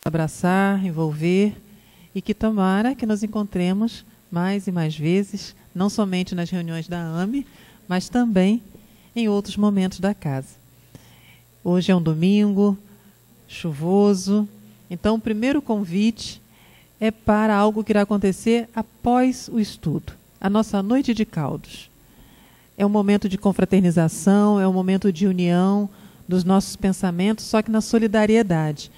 abraçar, envolver e que tomara que nos encontremos mais e mais vezes, não somente nas reuniões da AME, mas também em outros momentos da casa. Hoje é um domingo, chuvoso, então o primeiro convite é para algo que irá acontecer após o estudo, a nossa noite de caldos. É um momento de confraternização, é um momento de união dos nossos pensamentos, só que na solidariedade.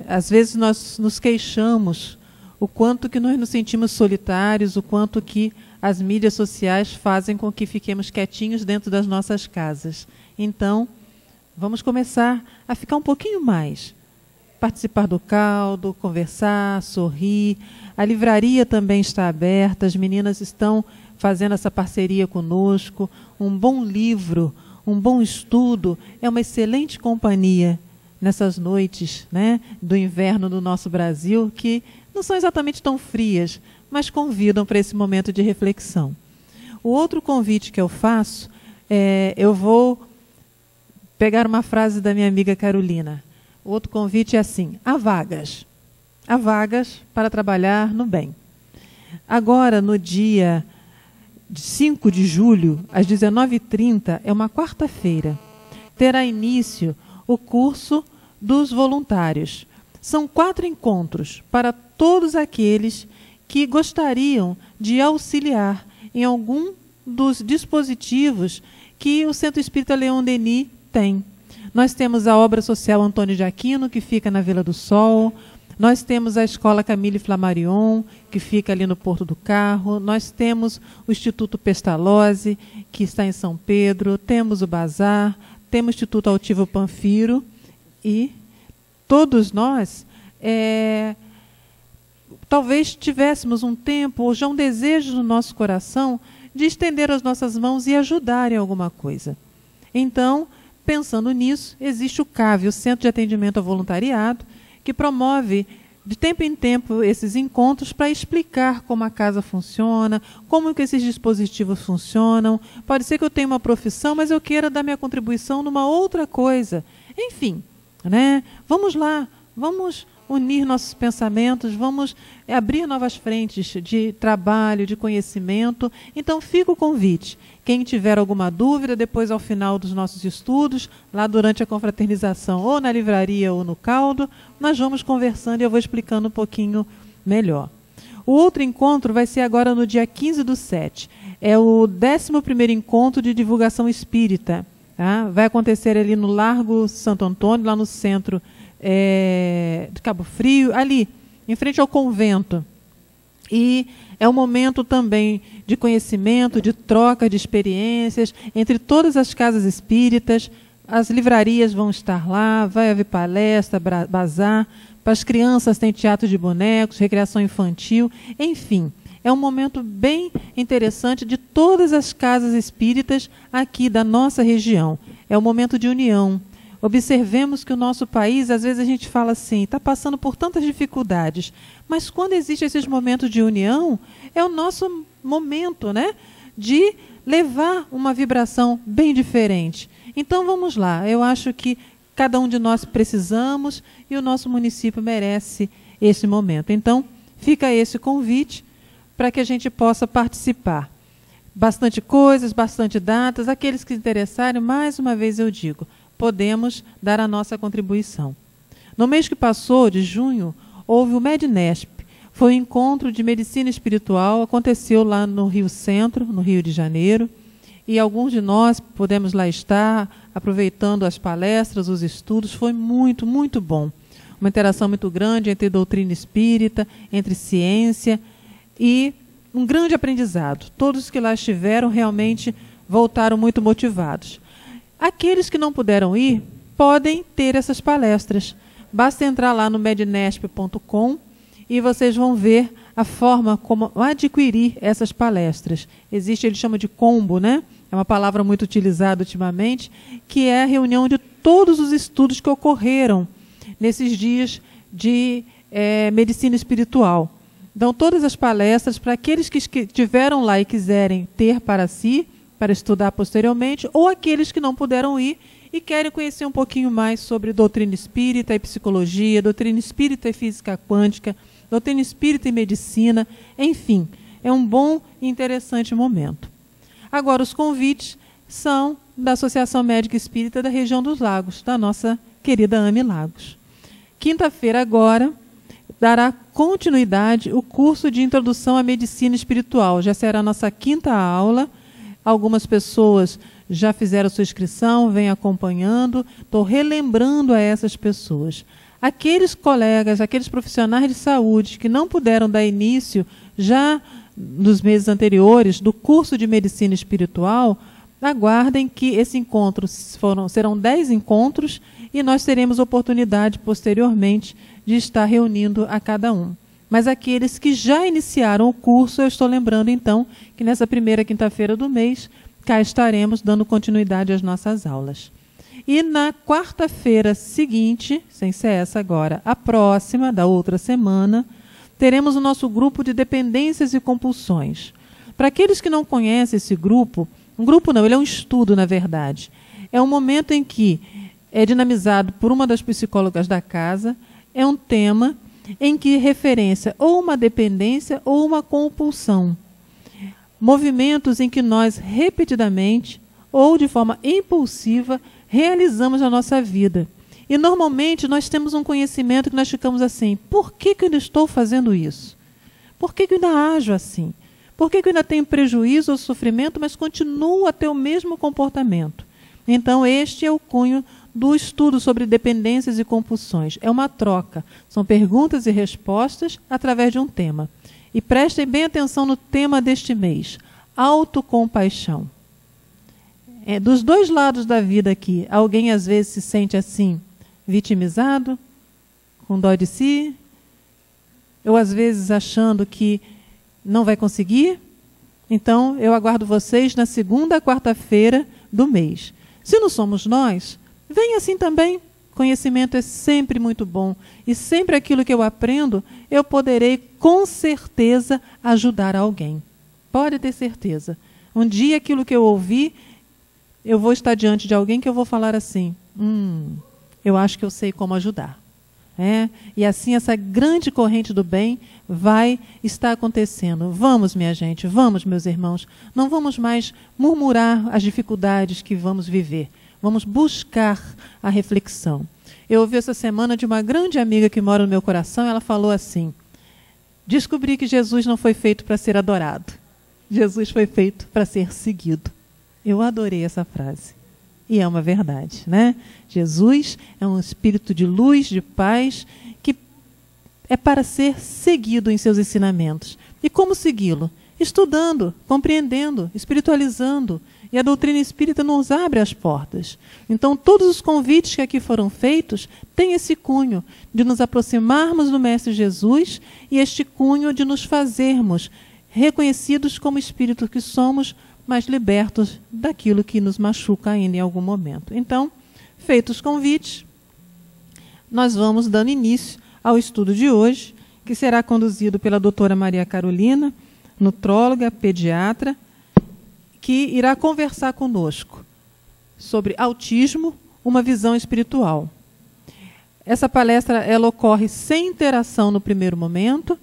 Às vezes nós nos queixamos o quanto que nós nos sentimos solitários, o quanto que as mídias sociais fazem com que fiquemos quietinhos dentro das nossas casas. Então, vamos começar a ficar um pouquinho mais. Participar do caldo, conversar, sorrir. A livraria também está aberta, as meninas estão fazendo essa parceria conosco. Um bom livro, um bom estudo é uma excelente companhia nessas noites, né, do inverno do nosso Brasil, que não são exatamente tão frias, mas convidam para esse momento de reflexão. O outro convite que eu faço, eu vou pegar uma frase da minha amiga Carolina. O outro convite é assim: há vagas. Há vagas para trabalhar no bem. Agora, no dia 5 de julho, às 19h30, é uma quarta-feira, terá início o curso dos voluntários. São 4 encontros para todos aqueles que gostariam de auxiliar em algum dos dispositivos que o Centro Espírita Leon Denis tem. Nós temos a Obra Social Antônio de Aquino, que fica na Vila do Sol. Nós temos a Escola Camille Flammarion, que fica ali no Porto do Carro. Nós temos o Instituto Pestalozzi, que está em São Pedro. Temos o Bazar. Temos o Instituto Altivo Panfiro. E todos nós, talvez tivéssemos um tempo, ou já um desejo no nosso coração, de estender as nossas mãos e ajudar em alguma coisa. Então, pensando nisso, existe o CAV, o Centro de Atendimento ao Voluntariado, que promove de tempo em tempo esses encontros para explicar como a casa funciona, como que esses dispositivos funcionam. Pode ser que eu tenha uma profissão, mas eu queira dar minha contribuição numa outra coisa. Enfim, né? Vamos lá, vamos unir nossos pensamentos, vamos abrir novas frentes de trabalho, de conhecimento. Então fica o convite. Quem tiver alguma dúvida, depois ao final dos nossos estudos, lá durante a confraternização, ou na livraria ou no caldo, nós vamos conversando e eu vou explicando um pouquinho melhor. O outro encontro vai ser agora no dia 15/7. É o 11º encontro de divulgação espírita. Tá? Vai acontecer ali no Largo Santo Antônio, lá no centro de Cabo Frio, ali, em frente ao convento. E é um momento também de conhecimento, de troca de experiências entre todas as casas espíritas. As livrarias vão estar lá, vai haver palestra, bazar. Para as crianças tem teatro de bonecos, recreação infantil, enfim. É um momento bem interessante de todas as casas espíritas aqui da nossa região. É um momento de união. Observemos que o nosso país, às vezes a gente fala assim, está passando por tantas dificuldades, mas quando existem esses momentos de união, é o nosso momento, né, de levar uma vibração bem diferente. Então vamos lá, eu acho que cada um de nós precisamos e o nosso município merece esse momento. Então fica esse convite para que a gente possa participar. Bastante coisas, bastante datas, aqueles que se interessarem, mais uma vez eu digo, podemos dar a nossa contribuição. No mês que passou, de junho, houve o MEDNESP. Foi um encontro de medicina espiritual, aconteceu lá no Rio Centro, no Rio de Janeiro, e alguns de nós pudemos lá estar, aproveitando as palestras, os estudos. Foi muito, muito bom. Uma interação muito grande entre doutrina espírita, entre ciência, e um grande aprendizado. Todos que lá estiveram realmente voltaram muito motivados. Aqueles que não puderam ir, podem ter essas palestras. Basta entrar lá no mednesp.com e vocês vão ver a forma como adquirir essas palestras. Existe, ele chama de combo, né? É uma palavra muito utilizada ultimamente, que é a reunião de todos os estudos que ocorreram nesses dias de medicina espiritual. Então, todas as palestras, para aqueles que estiveram lá e quiserem ter para si, para estudar posteriormente, ou aqueles que não puderam ir e querem conhecer um pouquinho mais sobre doutrina espírita e psicologia, doutrina espírita e física quântica, doutrina espírita e medicina, enfim, é um bom e interessante momento. Agora, os convites são da Associação Médica Espírita da região dos Lagos, da nossa querida AME Lagos. Quinta-feira agora dará continuidade o curso de Introdução à Medicina Espiritual. Já será a nossa quinta aula. Algumas pessoas já fizeram sua inscrição, vêm acompanhando. Estou relembrando a essas pessoas. Aqueles colegas, aqueles profissionais de saúde que não puderam dar início já nos meses anteriores do curso de Medicina Espiritual, aguardem que esse encontro serão 10 encontros e nós teremos oportunidade posteriormente de estar reunindo a cada um. Mas aqueles que já iniciaram o curso, eu estou lembrando então que nessa primeira quinta-feira do mês, cá estaremos dando continuidade às nossas aulas. E na quarta-feira seguinte, sem ser essa agora, a próxima, da outra semana, teremos o nosso grupo de dependências e compulsões. Para aqueles que não conhecem esse grupo, um grupo não, ele é um estudo, na verdade. É um momento em que é dinamizado por uma das psicólogas da casa, é um tema em que referência ou uma dependência ou uma compulsão. Movimentos em que nós repetidamente ou de forma impulsiva realizamos a nossa vida. E normalmente nós temos um conhecimento que nós ficamos assim, por que eu ainda estou fazendo isso? Por que eu ainda ajo assim? Por que eu ainda tenho prejuízo ou sofrimento, mas continuo a ter o mesmo comportamento? Então este é o cunho do estudo sobre dependências e compulsões. É uma troca, são perguntas e respostas através de um tema. E prestem bem atenção no tema deste mês, autocompaixão. Dos dois lados da vida aqui, alguém às vezes se sente assim, vitimizado, com dó de si, ou às vezes achando que não vai conseguir. Então, eu aguardo vocês na segunda quarta-feira do mês. Se não somos nós, vem assim também. Conhecimento é sempre muito bom. E sempre aquilo que eu aprendo, eu poderei, com certeza, ajudar alguém. Pode ter certeza. Um dia, aquilo que eu ouvi, eu vou estar diante de alguém que eu vou falar assim, eu acho que eu sei como ajudar. E assim essa grande corrente do bem vai estar acontecendo. Vamos, minha gente, vamos, meus irmãos. Não vamos mais murmurar as dificuldades que vamos viver. Vamos buscar a reflexão. Eu ouvi essa semana de uma grande amiga que mora no meu coração, ela falou assim, descobri que Jesus não foi feito para ser adorado. Jesus foi feito para ser seguido. Eu adorei essa frase. E é uma verdade, né? Jesus é um espírito de luz, de paz, que é para ser seguido em seus ensinamentos. E como segui-lo? Estudando, compreendendo, espiritualizando. E a doutrina espírita nos abre as portas. Então, todos os convites que aqui foram feitos têm esse cunho de nos aproximarmos do Mestre Jesus e este cunho de nos fazermos reconhecidos como espírito que somos, mas libertos daquilo que nos machuca ainda em algum momento. Então, feitos os convites, nós vamos dando início ao estudo de hoje, que será conduzido pela doutora Maria Carolina, nutróloga, pediatra, que irá conversar conosco sobre autismo, uma visão espiritual. Essa palestra ela ocorre sem interação no primeiro momento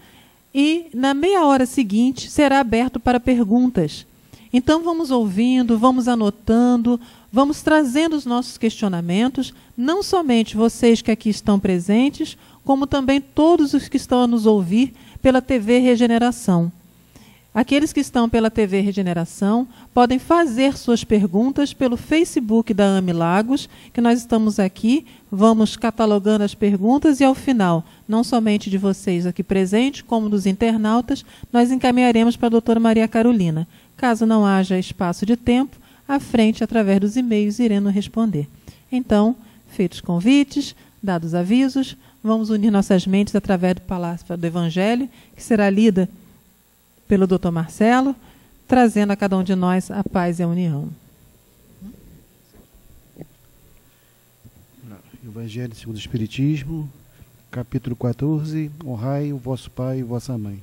e na meia hora seguinte será aberto para perguntas. Então vamos ouvindo, vamos anotando, vamos trazendo os nossos questionamentos, não somente vocês que aqui estão presentes, como também todos os que estão a nos ouvir pela TV Regeneração. Aqueles que estão pela TV Regeneração podem fazer suas perguntas pelo Facebook da AME Lagos, que nós estamos aqui, vamos catalogando as perguntas e ao final, não somente de vocês aqui presentes, como dos internautas, nós encaminharemos para a doutora Maria Carolina. Caso não haja espaço de tempo, à frente, através dos e-mails, iremos responder. Então, feitos convites, dados avisos, vamos unir nossas mentes através do Palavra do Evangelho, que será lida pelo Dr. Marcelo, trazendo a cada um de nós a paz e a união. Evangelho segundo o Espiritismo, capítulo 14, honrai o vosso pai e vossa mãe.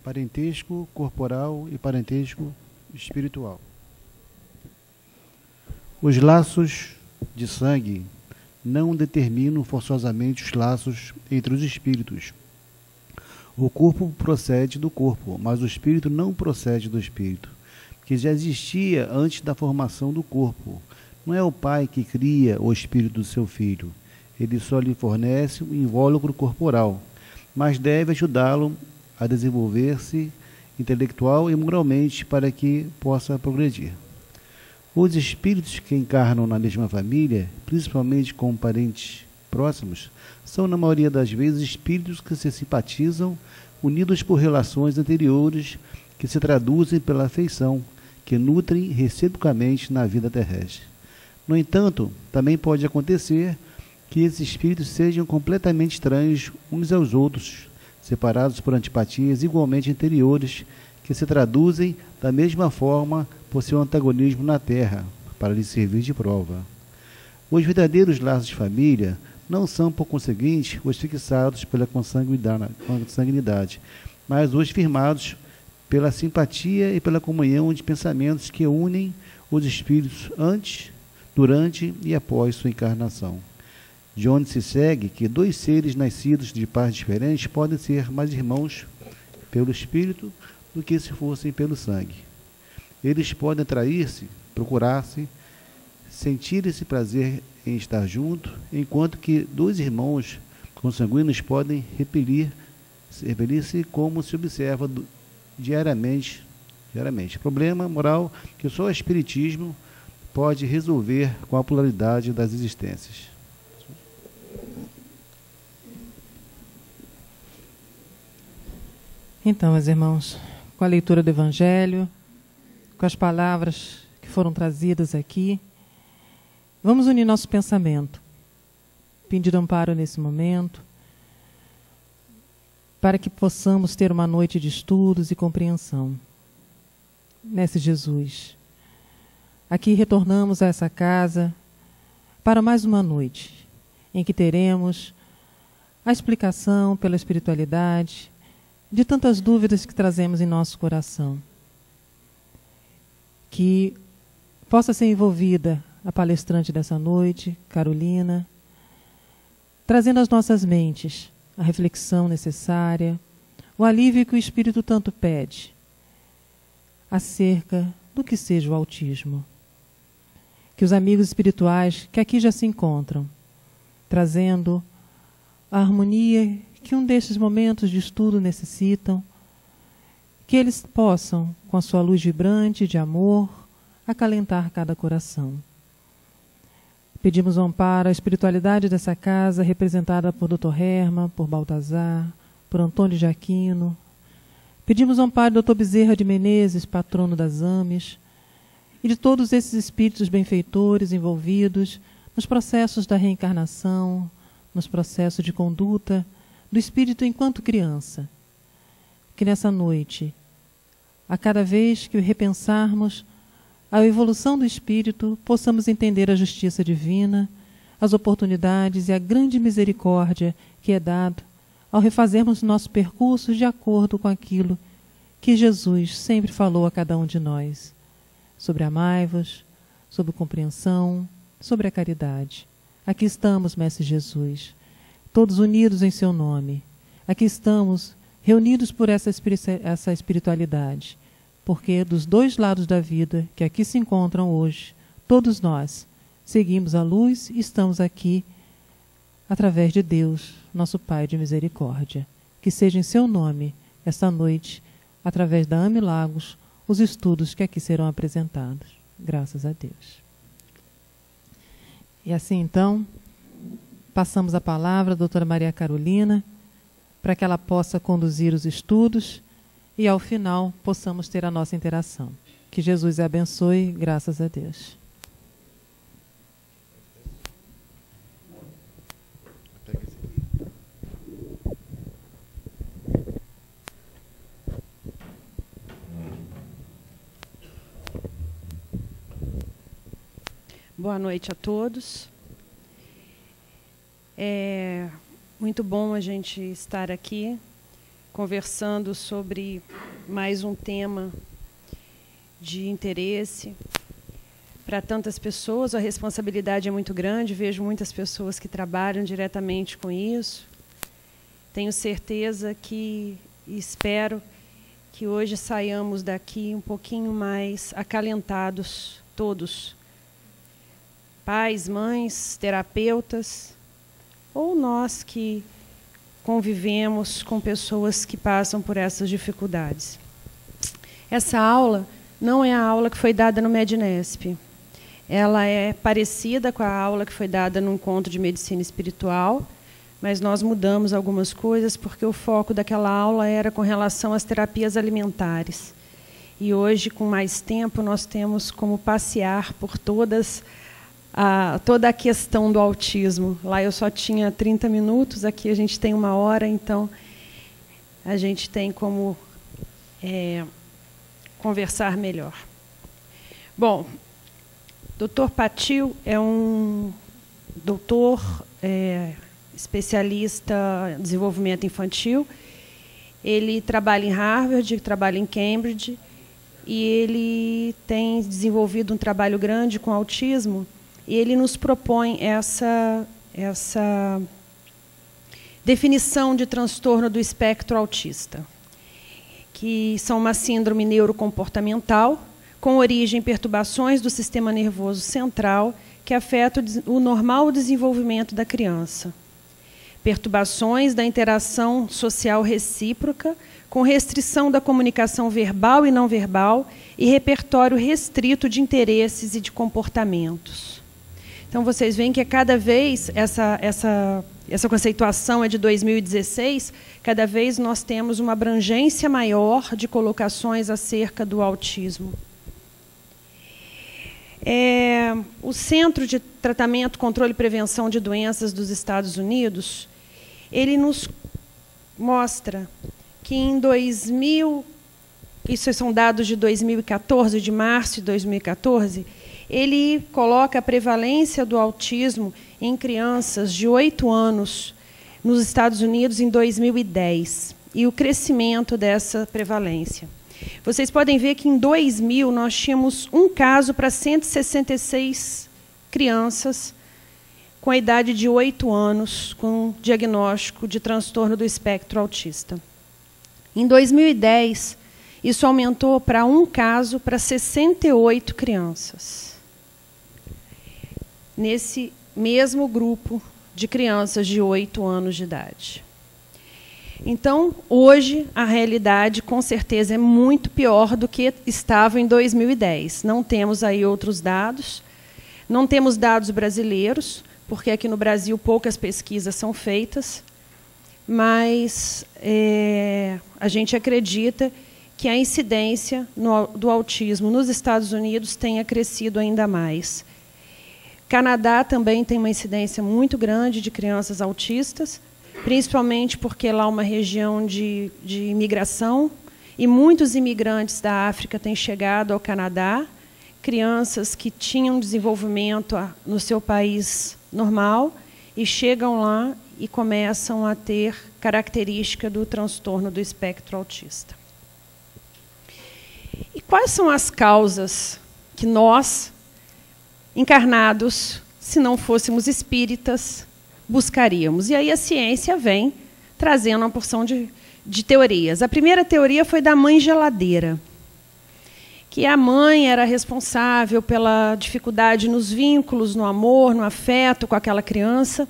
Parentesco corporal e parentesco espiritual. Os laços de sangue não determinam forçosamente os laços entre os espíritos. O corpo procede do corpo, mas o espírito não procede do espírito, que já existia antes da formação do corpo. Não é o pai que cria o espírito do seu filho. Ele só lhe fornece um invólucro corporal, mas deve ajudá-lo a desenvolver-se intelectual e moralmente para que possa progredir. Os espíritos que encarnam na mesma família, principalmente com parentes próximos, são na maioria das vezes espíritos que se simpatizam, unidos por relações anteriores que se traduzem pela afeição, que nutrem reciprocamente na vida terrestre. No entanto, também pode acontecer que esses espíritos sejam completamente estranhos uns aos outros, separados por antipatias igualmente anteriores, que se traduzem da mesma forma por seu antagonismo na Terra, para lhe servir de prova. Os verdadeiros laços de família não são, por conseguinte, os fixados pela consanguinidade, mas os firmados pela simpatia e pela comunhão de pensamentos que unem os espíritos antes, durante e após sua encarnação. De onde se segue que dois seres nascidos de pais diferentes podem ser mais irmãos pelo espírito do que se fossem pelo sangue. Eles podem atrair-se, procurar-se, sentir esse prazer em estar junto, enquanto que dois irmãos consanguíneos podem repelir-se como se observa diariamente. Problema moral que só o Espiritismo pode resolver com a pluralidade das existências. Então, meus irmãos, com a leitura do Evangelho, com as palavras que foram trazidas aqui, vamos unir nosso pensamento, pedir amparo nesse momento, para que possamos ter uma noite de estudos e compreensão. Mestre Jesus, aqui retornamos a essa casa para mais uma noite, em que teremos a explicação pela espiritualidade de tantas dúvidas que trazemos em nosso coração. Que possa ser envolvida a palestrante dessa noite, Carolina, trazendo às nossas mentes a reflexão necessária, o alívio que o Espírito tanto pede, acerca do que seja o autismo. Que os amigos espirituais que aqui já se encontram, trazendo a harmonia que um destes momentos de estudo necessitam, que eles possam, com a sua luz vibrante de amor, acalentar cada coração. Pedimos um amparo à espiritualidade dessa casa, representada por Dr. Herman, por Baltazar, por Antônio de Aquino. Pedimos um amparo ao Dr. Bezerra de Menezes, patrono das AMES, e de todos esses espíritos benfeitores envolvidos nos processos da reencarnação, nos processos de conduta do espírito enquanto criança. Que nessa noite, a cada vez que repensarmos a evolução do espírito, possamos entender a justiça divina, as oportunidades e a grande misericórdia que é dado ao refazermos nosso percurso de acordo com aquilo que Jesus sempre falou a cada um de nós, sobre amai-vos, sobre compreensão, sobre a caridade. Aqui estamos, Mestre Jesus, todos unidos em seu nome. Aqui estamos reunidos por essa espiritualidade, porque dos dois lados da vida que aqui se encontram hoje, todos nós seguimos a luz e estamos aqui através de Deus, nosso Pai de misericórdia. Que seja em seu nome, esta noite, através da AME Lagos, os estudos que aqui serão apresentados. Graças a Deus. E assim, então, passamos a palavra à doutora Maria Carolina, para que ela possa conduzir os estudos e, ao final, possamos ter a nossa interação. Que Jesus a abençoe, graças a Deus. Boa noite a todos. É muito bom a gente estar aqui conversando sobre mais um tema de interesse para tantas pessoas, a responsabilidade é muito grande, vejo muitas pessoas que trabalham diretamente com isso. Tenho certeza que, e espero que hoje saiamos daqui um pouquinho mais acalentados, todos. Pais, mães, terapeutas, ou nós que convivemos com pessoas que passam por essas dificuldades. Essa aula não é a aula que foi dada no Mednesp. Ela é parecida com a aula que foi dada no encontro de medicina espiritual, mas nós mudamos algumas coisas porque o foco daquela aula era com relação às terapias alimentares. E hoje, com mais tempo, nós temos como passear por toda a questão do autismo. Lá eu só tinha 30 minutos, aqui a gente tem 1 hora, então a gente tem como conversar melhor. Bom, Dr. Patil é um doutor especialista em desenvolvimento infantil. Ele trabalha em Harvard, trabalha em Cambridge, e ele tem desenvolvido um trabalho grande com autismo, e ele nos propõe essa definição de transtorno do espectro autista, que são uma síndrome neurocomportamental com origem em perturbações do sistema nervoso central que afetam o normal desenvolvimento da criança. Perturbações da interação social recíproca, com restrição da comunicação verbal e não verbal e repertório restrito de interesses e de comportamentos. Então, vocês veem que cada vez, essa conceituação é de 2016, cada vez nós temos uma abrangência maior de colocações acerca do autismo. O Centro de Tratamento, Controle e Prevenção de Doenças dos Estados Unidos, ele nos mostra que em 2000, isso são dados de 2014, de março de 2014, ele coloca a prevalência do autismo em crianças de 8 anos nos Estados Unidos em 2010 e o crescimento dessa prevalência. Vocês podem ver que em 2000 nós tínhamos um caso para 166 crianças com a idade de 8 anos com diagnóstico de transtorno do espectro autista. Em 2010, isso aumentou para um caso para 68 crianças. Nesse mesmo grupo de crianças de 8 anos de idade. Então, hoje, a realidade, com certeza, é muito pior do que estava em 2010. Não temos aí outros dados, não temos dados brasileiros, porque aqui no Brasil poucas pesquisas são feitas, mas a gente acredita que a incidência do autismo nos Estados Unidos tenha crescido ainda mais. Canadá também tem uma incidência muito grande de crianças autistas, principalmente porque lá é uma região de imigração, e muitos imigrantes da África têm chegado ao Canadá, crianças que tinham desenvolvimento no seu país normal, e chegam lá e começam a ter característica do transtorno do espectro autista. E quais são as causas que nós, encarnados, se não fôssemos espíritas, buscaríamos? E aí a ciência vem trazendo uma porção de teorias. A primeira teoria foi da mãe geladeira, que a mãe era responsável pela dificuldade nos vínculos, no amor, no afeto com aquela criança.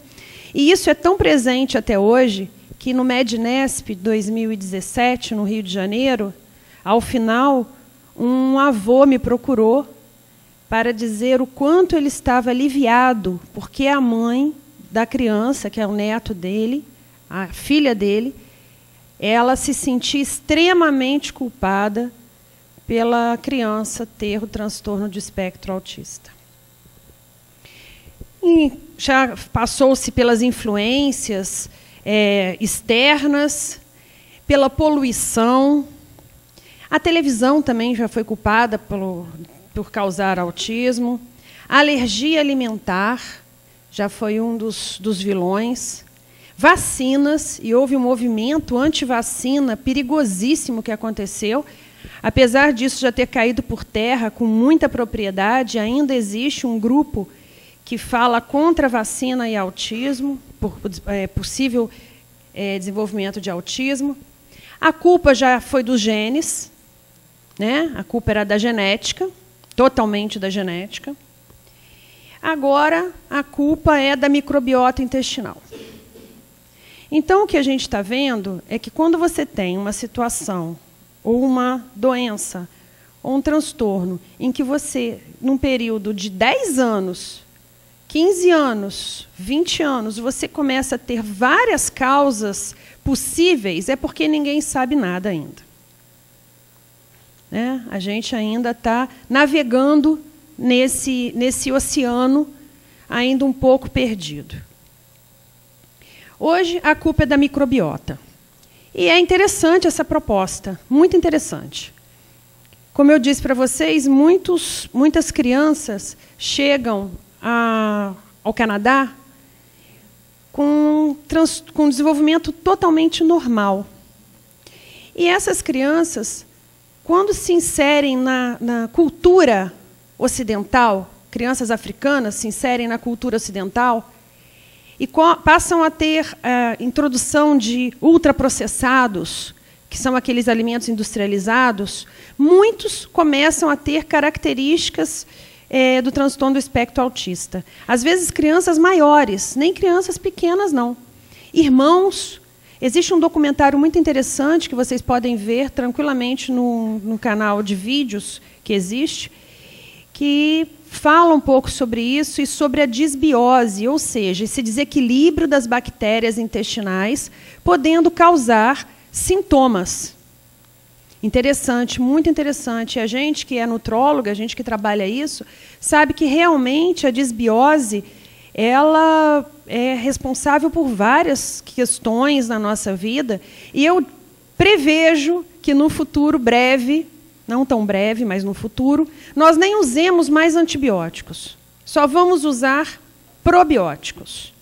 E isso é tão presente até hoje que no Mednesp 2017, no Rio de Janeiro, ao final, um avô me procurou para dizer o quanto ele estava aliviado, porque a mãe da criança, que é o neto dele, a filha dele, ela se sentia extremamente culpada pela criança ter o transtorno de espectro autista. E já passou-se pelas influências externas, pela poluição. A televisão também já foi culpada por causar autismo. A alergia alimentar já foi um dos vilões. Vacinas, e houve um movimento anti-vacina perigosíssimo que aconteceu. Apesar disso já ter caído por terra com muita propriedade, ainda existe um grupo que fala contra a vacina e autismo, por possível desenvolvimento de autismo. A culpa já foi dos genes, né? A culpa era da genética, totalmente da genética. Agora, a culpa é da microbiota intestinal. Então, o que a gente está vendo é que quando você tem uma situação, ou uma doença, ou um transtorno, em que você, num período de 10 anos, 15 anos, 20 anos, você começa a ter várias causas possíveis, é porque ninguém sabe nada ainda. Né? A gente ainda está navegando nesse oceano, ainda um pouco perdido. Hoje, a culpa é da microbiota. E é interessante essa proposta, muito interessante. Como eu disse para vocês, muitas crianças chegam ao Canadá com um desenvolvimento totalmente normal. E essas crianças, quando se inserem na cultura ocidental, crianças africanas se inserem na cultura ocidental, e passam a ter a introdução de ultraprocessados, que são aqueles alimentos industrializados, muitos começam a ter características do transtorno do espectro autista. Às vezes, crianças maiores, nem crianças pequenas, não. Irmãos. Existe um documentário muito interessante que vocês podem ver tranquilamente no canal de vídeos que existe, que fala um pouco sobre isso e sobre a disbiose, ou seja, esse desequilíbrio das bactérias intestinais, podendo causar sintomas. Interessante, muito interessante. A gente que é nutróloga, a gente que trabalha isso, sabe que realmente a disbiose ela é responsável por várias questões na nossa vida, e eu prevejo que no futuro breve, não tão breve, mas no futuro, nós nem usemos mais antibióticos. Só vamos usar probióticos,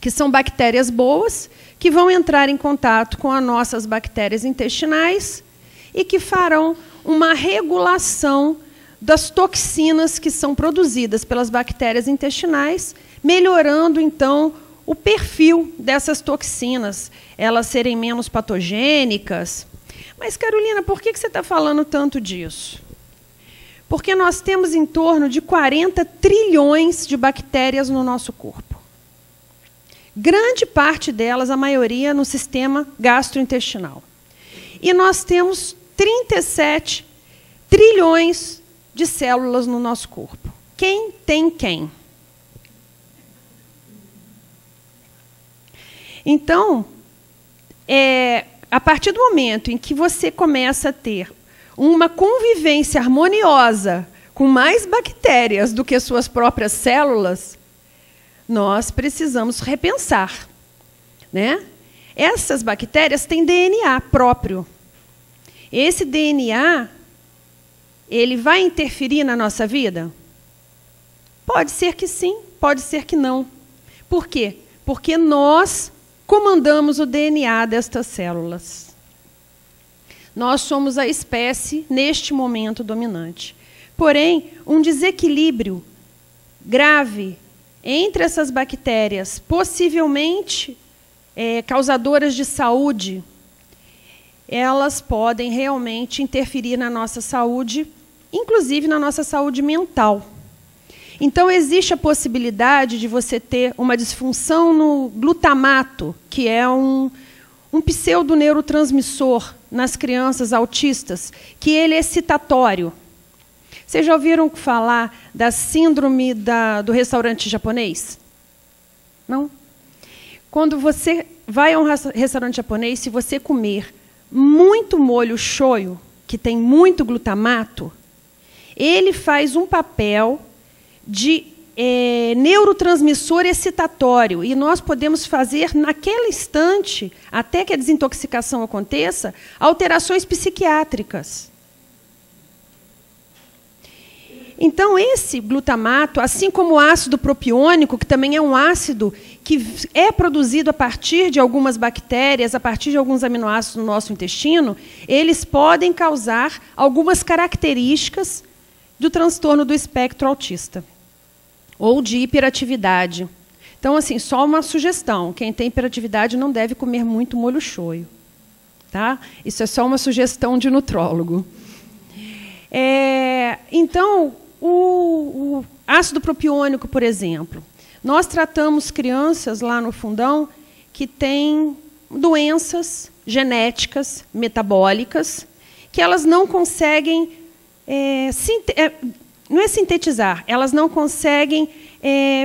que são bactérias boas, que vão entrar em contato com as nossas bactérias intestinais e que farão uma regulação das toxinas que são produzidas pelas bactérias intestinais, melhorando, então, o perfil dessas toxinas, elas serem menos patogênicas. Mas, Carolina, por que você está falando tanto disso? Porque nós temos em torno de 40 trilhões de bactérias no nosso corpo. Grande parte delas, a maioria, no sistema gastrointestinal. E nós temos 37 trilhões de células no nosso corpo. Quem tem quem? Então, a partir do momento em que você começa a ter uma convivência harmoniosa com mais bactérias do que suas próprias células, nós precisamos repensar, né? Essas bactérias têm DNA próprio. Esse DNA, ele vai interferir na nossa vida? Pode ser que sim, pode ser que não. Por quê? Porque nós comandamos o DNA destas células. Nós somos a espécie, neste momento, dominante. Porém, um desequilíbrio grave entre essas bactérias, possivelmente causadoras de saúde, elas podem realmente interferir na nossa saúde, inclusive na nossa saúde mental. Então, existe a possibilidade de você ter uma disfunção no glutamato, que é um pseudoneurotransmissor nas crianças autistas, que ele é excitatório. Vocês já ouviram falar da síndrome do restaurante japonês? Não? Quando você vai a um restaurante japonês, se você comer muito molho shoyu, que tem muito glutamato, ele faz um papel de neurotransmissor excitatório, e nós podemos fazer, naquele instante, até que a desintoxicação aconteça, alterações psiquiátricas. Então, esse glutamato, assim como o ácido propiônico, que também é um ácido que é produzido a partir de algumas bactérias, a partir de alguns aminoácidos no nosso intestino, eles podem causar algumas características do transtorno do espectro autista ou de hiperatividade. Então, assim, só uma sugestão. Quem tem hiperatividade não deve comer muito molho shoyu. Tá? Isso é só uma sugestão de nutrólogo. Então, o ácido propiônico, por exemplo. Nós tratamos crianças lá no Fundão que têm doenças genéticas, metabólicas, que elas não conseguem, não é sintetizar, elas não conseguem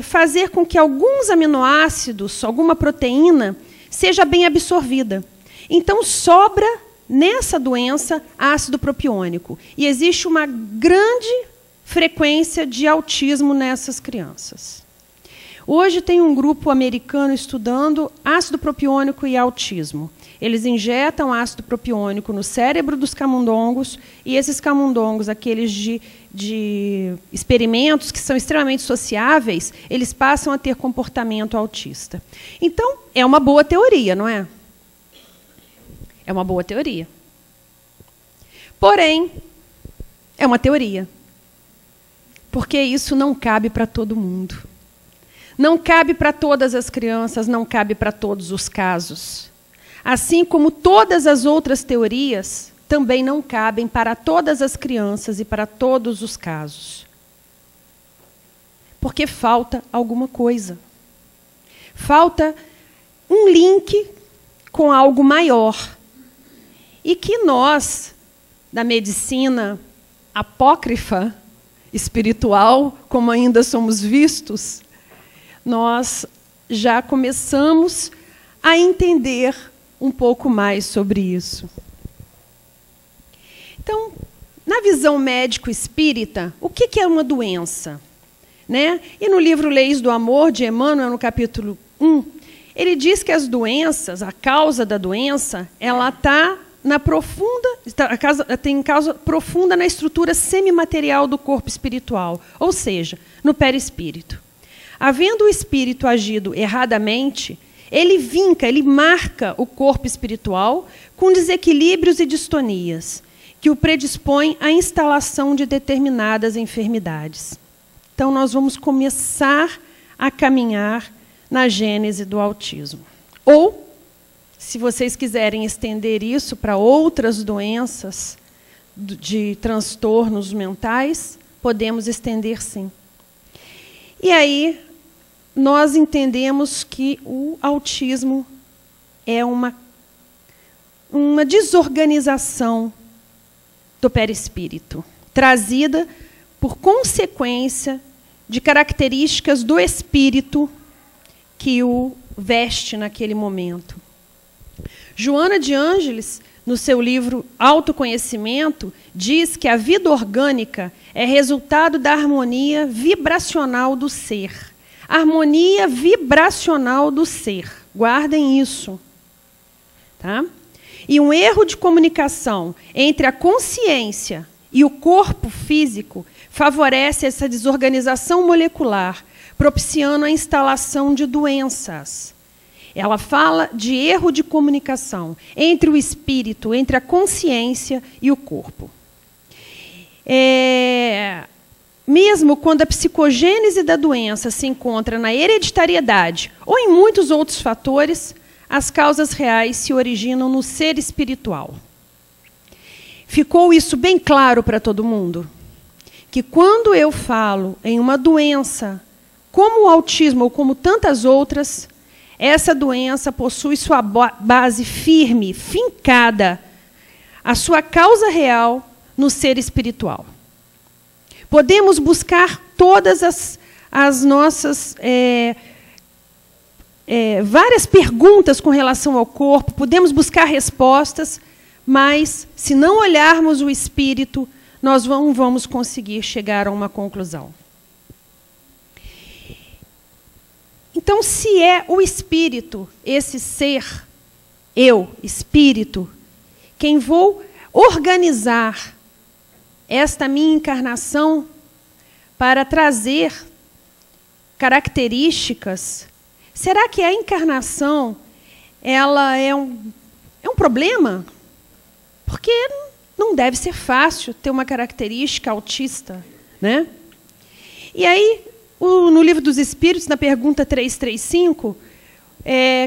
fazer com que alguns aminoácidos, alguma proteína, seja bem absorvida. Então, sobra nessa doença ácido propiônico. E existe uma grande frequência de autismo nessas crianças. Hoje tem um grupo americano estudando ácido propiônico e autismo. Eles injetam ácido propiônico no cérebro dos camundongos, e esses camundongos, aqueles de experimentos que são extremamente sociáveis, eles passam a ter comportamento autista. Então, é uma boa teoria, não é? É uma boa teoria. Porém, é uma teoria. Porque isso não cabe para todo mundo. Não cabe para todas as crianças, não cabe para todos os casos. Assim como todas as outras teorias também não cabem para todas as crianças e para todos os casos. Porque falta alguma coisa. Falta um link com algo maior. E que nós, da medicina apócrifa, espiritual, como ainda somos vistos, nós já começamos a entender um pouco mais sobre isso. Então, na visão médico-espírita, o que é uma doença? Né? E no livro Leis do Amor, de Emmanuel, no capítulo 1, ele diz que as doenças, a causa da doença, ela tem causa profunda na estrutura semimaterial do corpo espiritual, ou seja, no perispírito. Havendo o espírito agido erradamente, ele vinca, ele marca o corpo espiritual com desequilíbrios e distonias, que o predispõem à instalação de determinadas enfermidades. Então, nós vamos começar a caminhar na gênese do autismo. Ou, se vocês quiserem estender isso para outras doenças de transtornos mentais, podemos estender sim. E aí, nós entendemos que o autismo é uma desorganização do perispírito, trazida por consequência de características do espírito que o veste naquele momento. Joana de Ângeles, no seu livro Autoconhecimento, diz que a vida orgânica é resultado da harmonia vibracional do ser. Harmonia vibracional do ser. Guardem isso. Tá? E um erro de comunicação entre a consciência e o corpo físico favorece essa desorganização molecular, propiciando a instalação de doenças. Ela fala de erro de comunicação entre o espírito, entre a consciência e o corpo. Mesmo quando a psicogênese da doença se encontra na hereditariedade ou em muitos outros fatores, as causas reais se originam no ser espiritual. Ficou isso bem claro para todo mundo? Que quando eu falo em uma doença como o autismo ou como tantas outras, essa doença possui sua base firme, fincada, a sua causa real no ser espiritual. Podemos buscar todas as nossas várias perguntas com relação ao corpo, podemos buscar respostas, mas, se não olharmos o espírito, nós não vamos conseguir chegar a uma conclusão. Então, se é o espírito, esse ser, eu, espírito, quem vou organizar esta minha encarnação para trazer características será que a encarnação ela é um problema? Porque não deve ser fácil ter uma característica autista, né? E aí, no Livro dos Espíritos, na pergunta 335,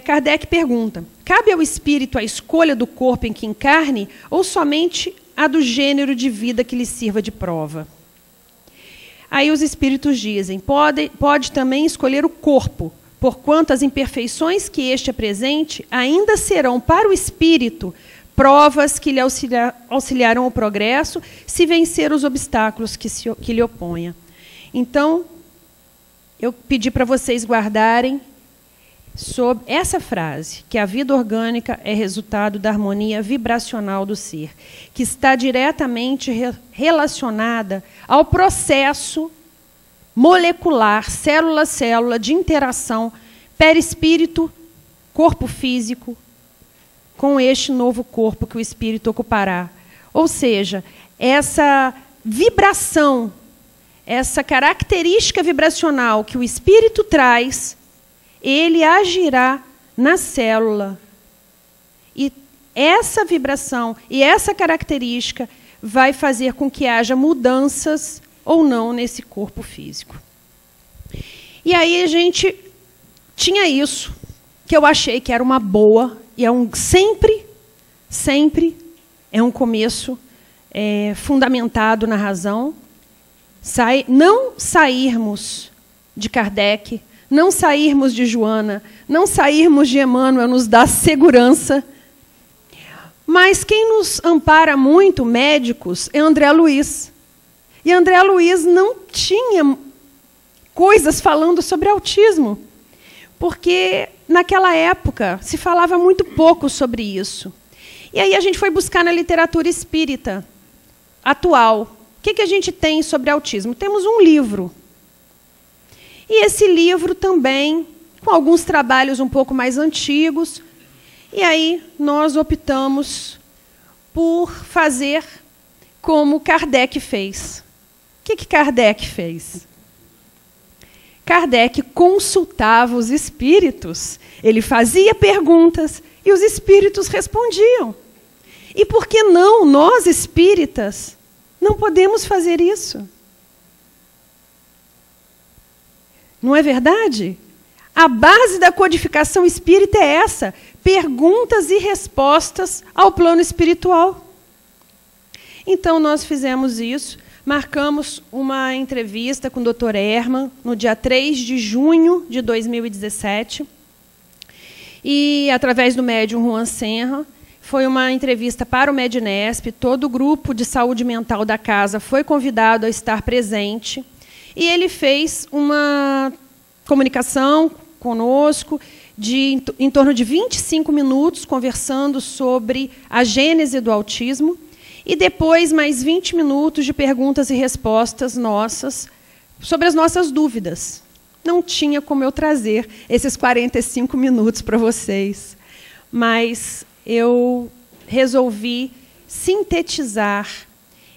Kardec pergunta: cabe ao espírito a escolha do corpo em que encarne ou somente a do gênero de vida que lhe sirva de prova? Aí os espíritos dizem: pode também escolher o corpo, porquanto as imperfeições que este apresente ainda serão para o espírito provas que lhe auxiliarão ao progresso, se vencer os obstáculos que lhe oponha. Então, eu pedi para vocês guardarem sobre essa frase, que a vida orgânica é resultado da harmonia vibracional do ser, que está diretamente relacionada ao processo molecular, célula a célula, de interação perispírito, corpo físico, com este novo corpo que o espírito ocupará. Ou seja, essa vibração, essa característica vibracional que o espírito traz, ele agirá na célula. E essa vibração e essa característica vai fazer com que haja mudanças ou não nesse corpo físico. E aí a gente tinha isso, que eu achei que era uma boa, e sempre é um começo fundamentado na razão. Não sairmos de Kardec, não sairmos de Joana, não sairmos de Emmanuel nos dá segurança. Mas quem nos ampara muito, médicos, é André Luiz. E André Luiz não tinha coisas falando sobre autismo, porque naquela época se falava muito pouco sobre isso. E aí a gente foi buscar na literatura espírita atual. O que a gente tem sobre autismo? Temos um livro. E esse livro também, com alguns trabalhos um pouco mais antigos. E aí nós optamos por fazer como Kardec fez. O que Kardec fez? Kardec consultava os espíritos. Ele fazia perguntas e os espíritos respondiam. E por que não, nós espíritas, não podemos fazer isso? Não é verdade? A base da codificação espírita é essa: perguntas e respostas ao plano espiritual. Então, nós fizemos isso, marcamos uma entrevista com o Dr. Herman no dia 3 de junho de 2017. E, através do médium Juan Senra, foi uma entrevista para o Medinesp. Todo o grupo de saúde mental da casa foi convidado a estar presente. E ele fez uma comunicação conosco em torno de 25 minutos, conversando sobre a gênese do autismo. E depois, mais 20 minutos de perguntas e respostas nossas sobre as nossas dúvidas. Não tinha como eu trazer esses 45 minutos para vocês, mas eu resolvi sintetizar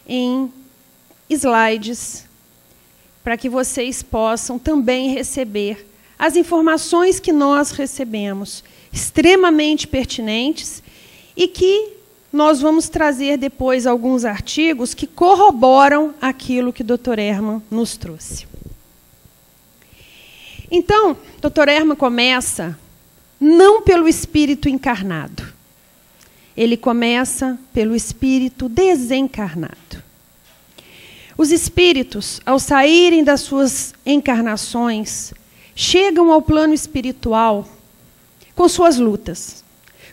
em slides para que vocês possam também receber as informações que nós recebemos, extremamente pertinentes, e que nós vamos trazer depois alguns artigos que corroboram aquilo que o Dr. Herman nos trouxe. Então, Dr. Herman começa não pelo espírito encarnado. Ele começa pelo espírito desencarnado. Os espíritos, ao saírem das suas encarnações, chegam ao plano espiritual com suas lutas,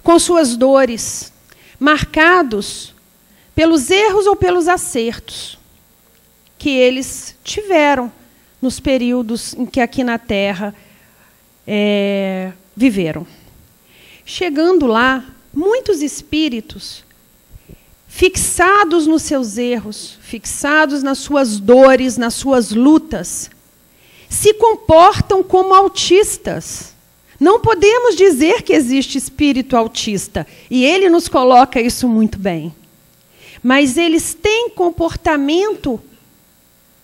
com suas dores, marcados pelos erros ou pelos acertos que eles tiveram nos períodos em que aqui na Terra viveram. Chegando lá, muitos espíritos, fixados nos seus erros, fixados nas suas dores, nas suas lutas, se comportam como autistas. Não podemos dizer que existe espírito autista, e ele nos coloca isso muito bem. Mas eles têm comportamento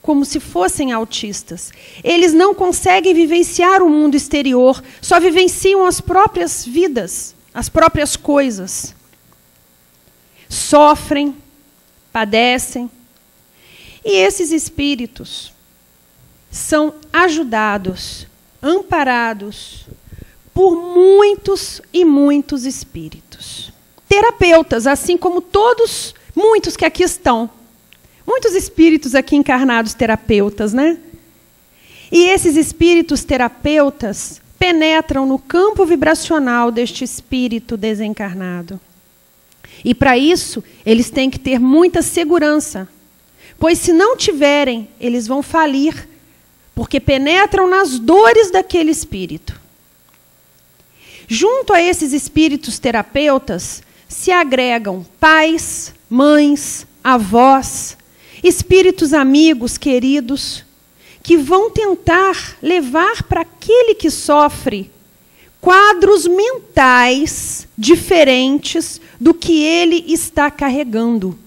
como se fossem autistas. Eles não conseguem vivenciar o mundo exterior, só vivenciam as próprias vidas, as próprias coisas. Sofrem, padecem. E esses espíritos são ajudados, amparados por muitos e muitos espíritos. Terapeutas, assim como todos, muitos que aqui estão. Muitos espíritos aqui encarnados terapeutas, né? E esses espíritos terapeutas penetram no campo vibracional deste espírito desencarnado. E para isso, eles têm que ter muita segurança. Pois se não tiverem, eles vão falir, porque penetram nas dores daquele espírito. Junto a esses espíritos terapeutas, se agregam pais, mães, avós, espíritos amigos, queridos, que vão tentar levar para aquele que sofre quadros mentais diferentes do que ele está carregando.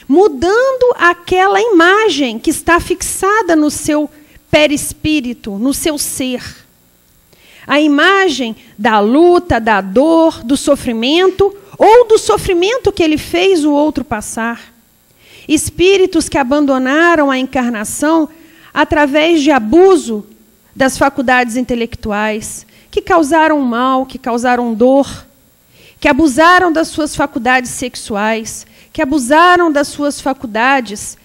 Mudando aquela imagem que está fixada no seu perispírito, no seu ser. A imagem da luta, da dor, do sofrimento, ou do sofrimento que ele fez o outro passar. Espíritos que abandonaram a encarnação através de abuso das faculdades intelectuais, que causaram mal, que causaram dor, que abusaram das suas faculdades sexuais, que abusaram das suas faculdades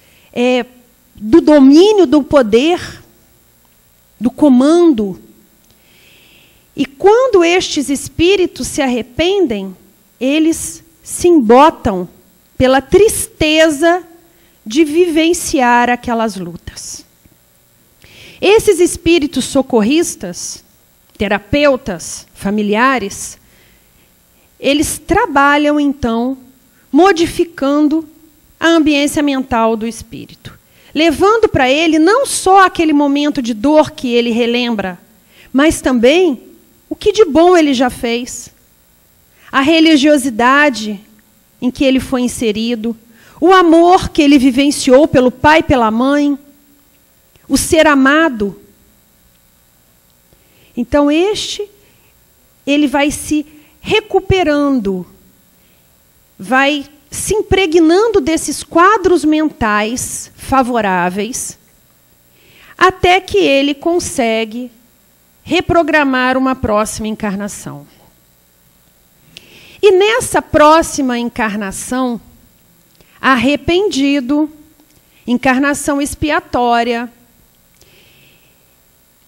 do domínio do poder, do comando. E quando estes espíritos se arrependem, eles se embotam pela tristeza de vivenciar aquelas lutas. Esses espíritos socorristas, terapeutas, familiares, eles trabalham, então, modificando a ambiência mental do espírito, levando para ele não só aquele momento de dor que ele relembra, mas também o que de bom ele já fez, a religiosidade em que ele foi inserido, o amor que ele vivenciou pelo pai e pela mãe, o ser amado. Então ele vai se recuperando, vai se impregnando desses quadros mentais favoráveis, até que ele consegue reprogramar uma próxima encarnação. E nessa próxima encarnação, arrependido, encarnação expiatória,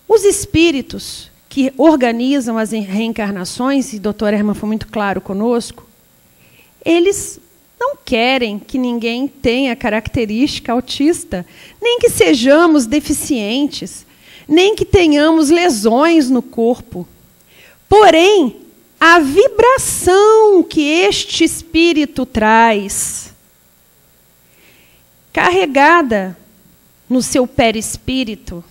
os espíritos que organizam as reencarnações, e o Dr. Hermann foi muito claro conosco, eles não querem que ninguém tenha característica autista, nem que sejamos deficientes, nem que tenhamos lesões no corpo. Porém, a vibração que este espírito traz, carregada no seu perispírito,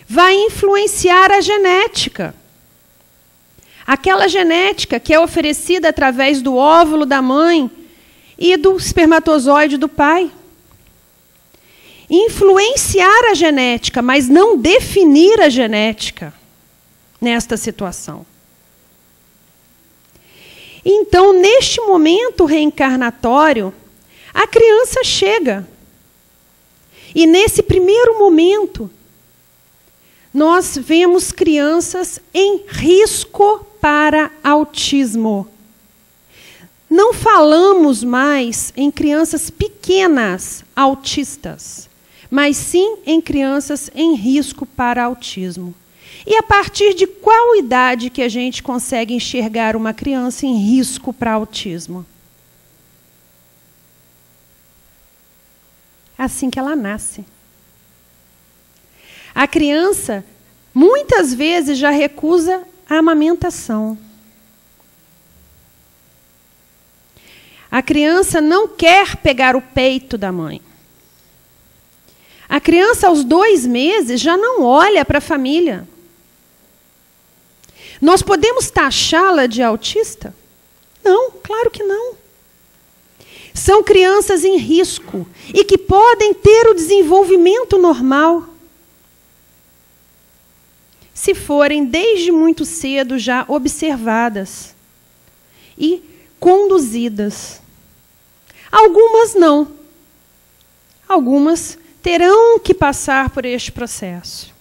vai influenciar a genética. Aquela genética que é oferecida através do óvulo da mãe e do espermatozoide do pai. Influenciar a genética, mas não definir a genética nesta situação. Então, neste momento reencarnatório, a criança chega. E nesse primeiro momento, nós vemos crianças em risco para autismo. Não falamos mais em crianças pequenas autistas, mas sim em crianças em risco para autismo. E a partir de qual idade que a gente consegue enxergar uma criança em risco para autismo? Assim que ela nasce. A criança, muitas vezes, já recusa a amamentação. A criança não quer pegar o peito da mãe. A criança, aos 2 meses, já não olha para a família. Nós podemos taxá-la de autista? Não, claro que não. São crianças em risco e que podem ter o desenvolvimento normal se forem desde muito cedo já observadas e conduzidas. Algumas não. Algumas terão que passar por este processo.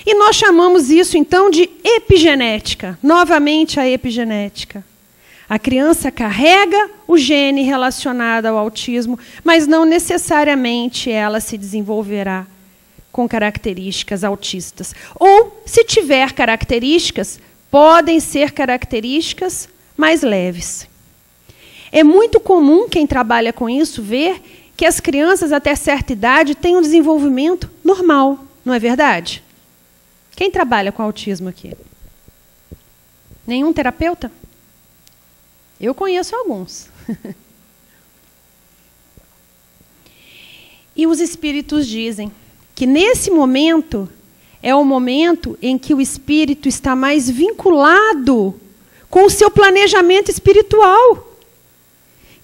E nós chamamos isso, então, de epigenética. Novamente, a epigenética. A criança carrega o gene relacionado ao autismo, mas não necessariamente ela se desenvolverá com características autistas. Ou, se tiver características, podem ser características mais leves. É muito comum, quem trabalha com isso, ver que as crianças até certa idade têm um desenvolvimento normal, não é verdade? Quem trabalha com autismo aqui? Nenhum terapeuta? Eu conheço alguns. E os espíritos dizem que nesse momento é o momento em que o espírito está mais vinculado com o seu planejamento espiritual,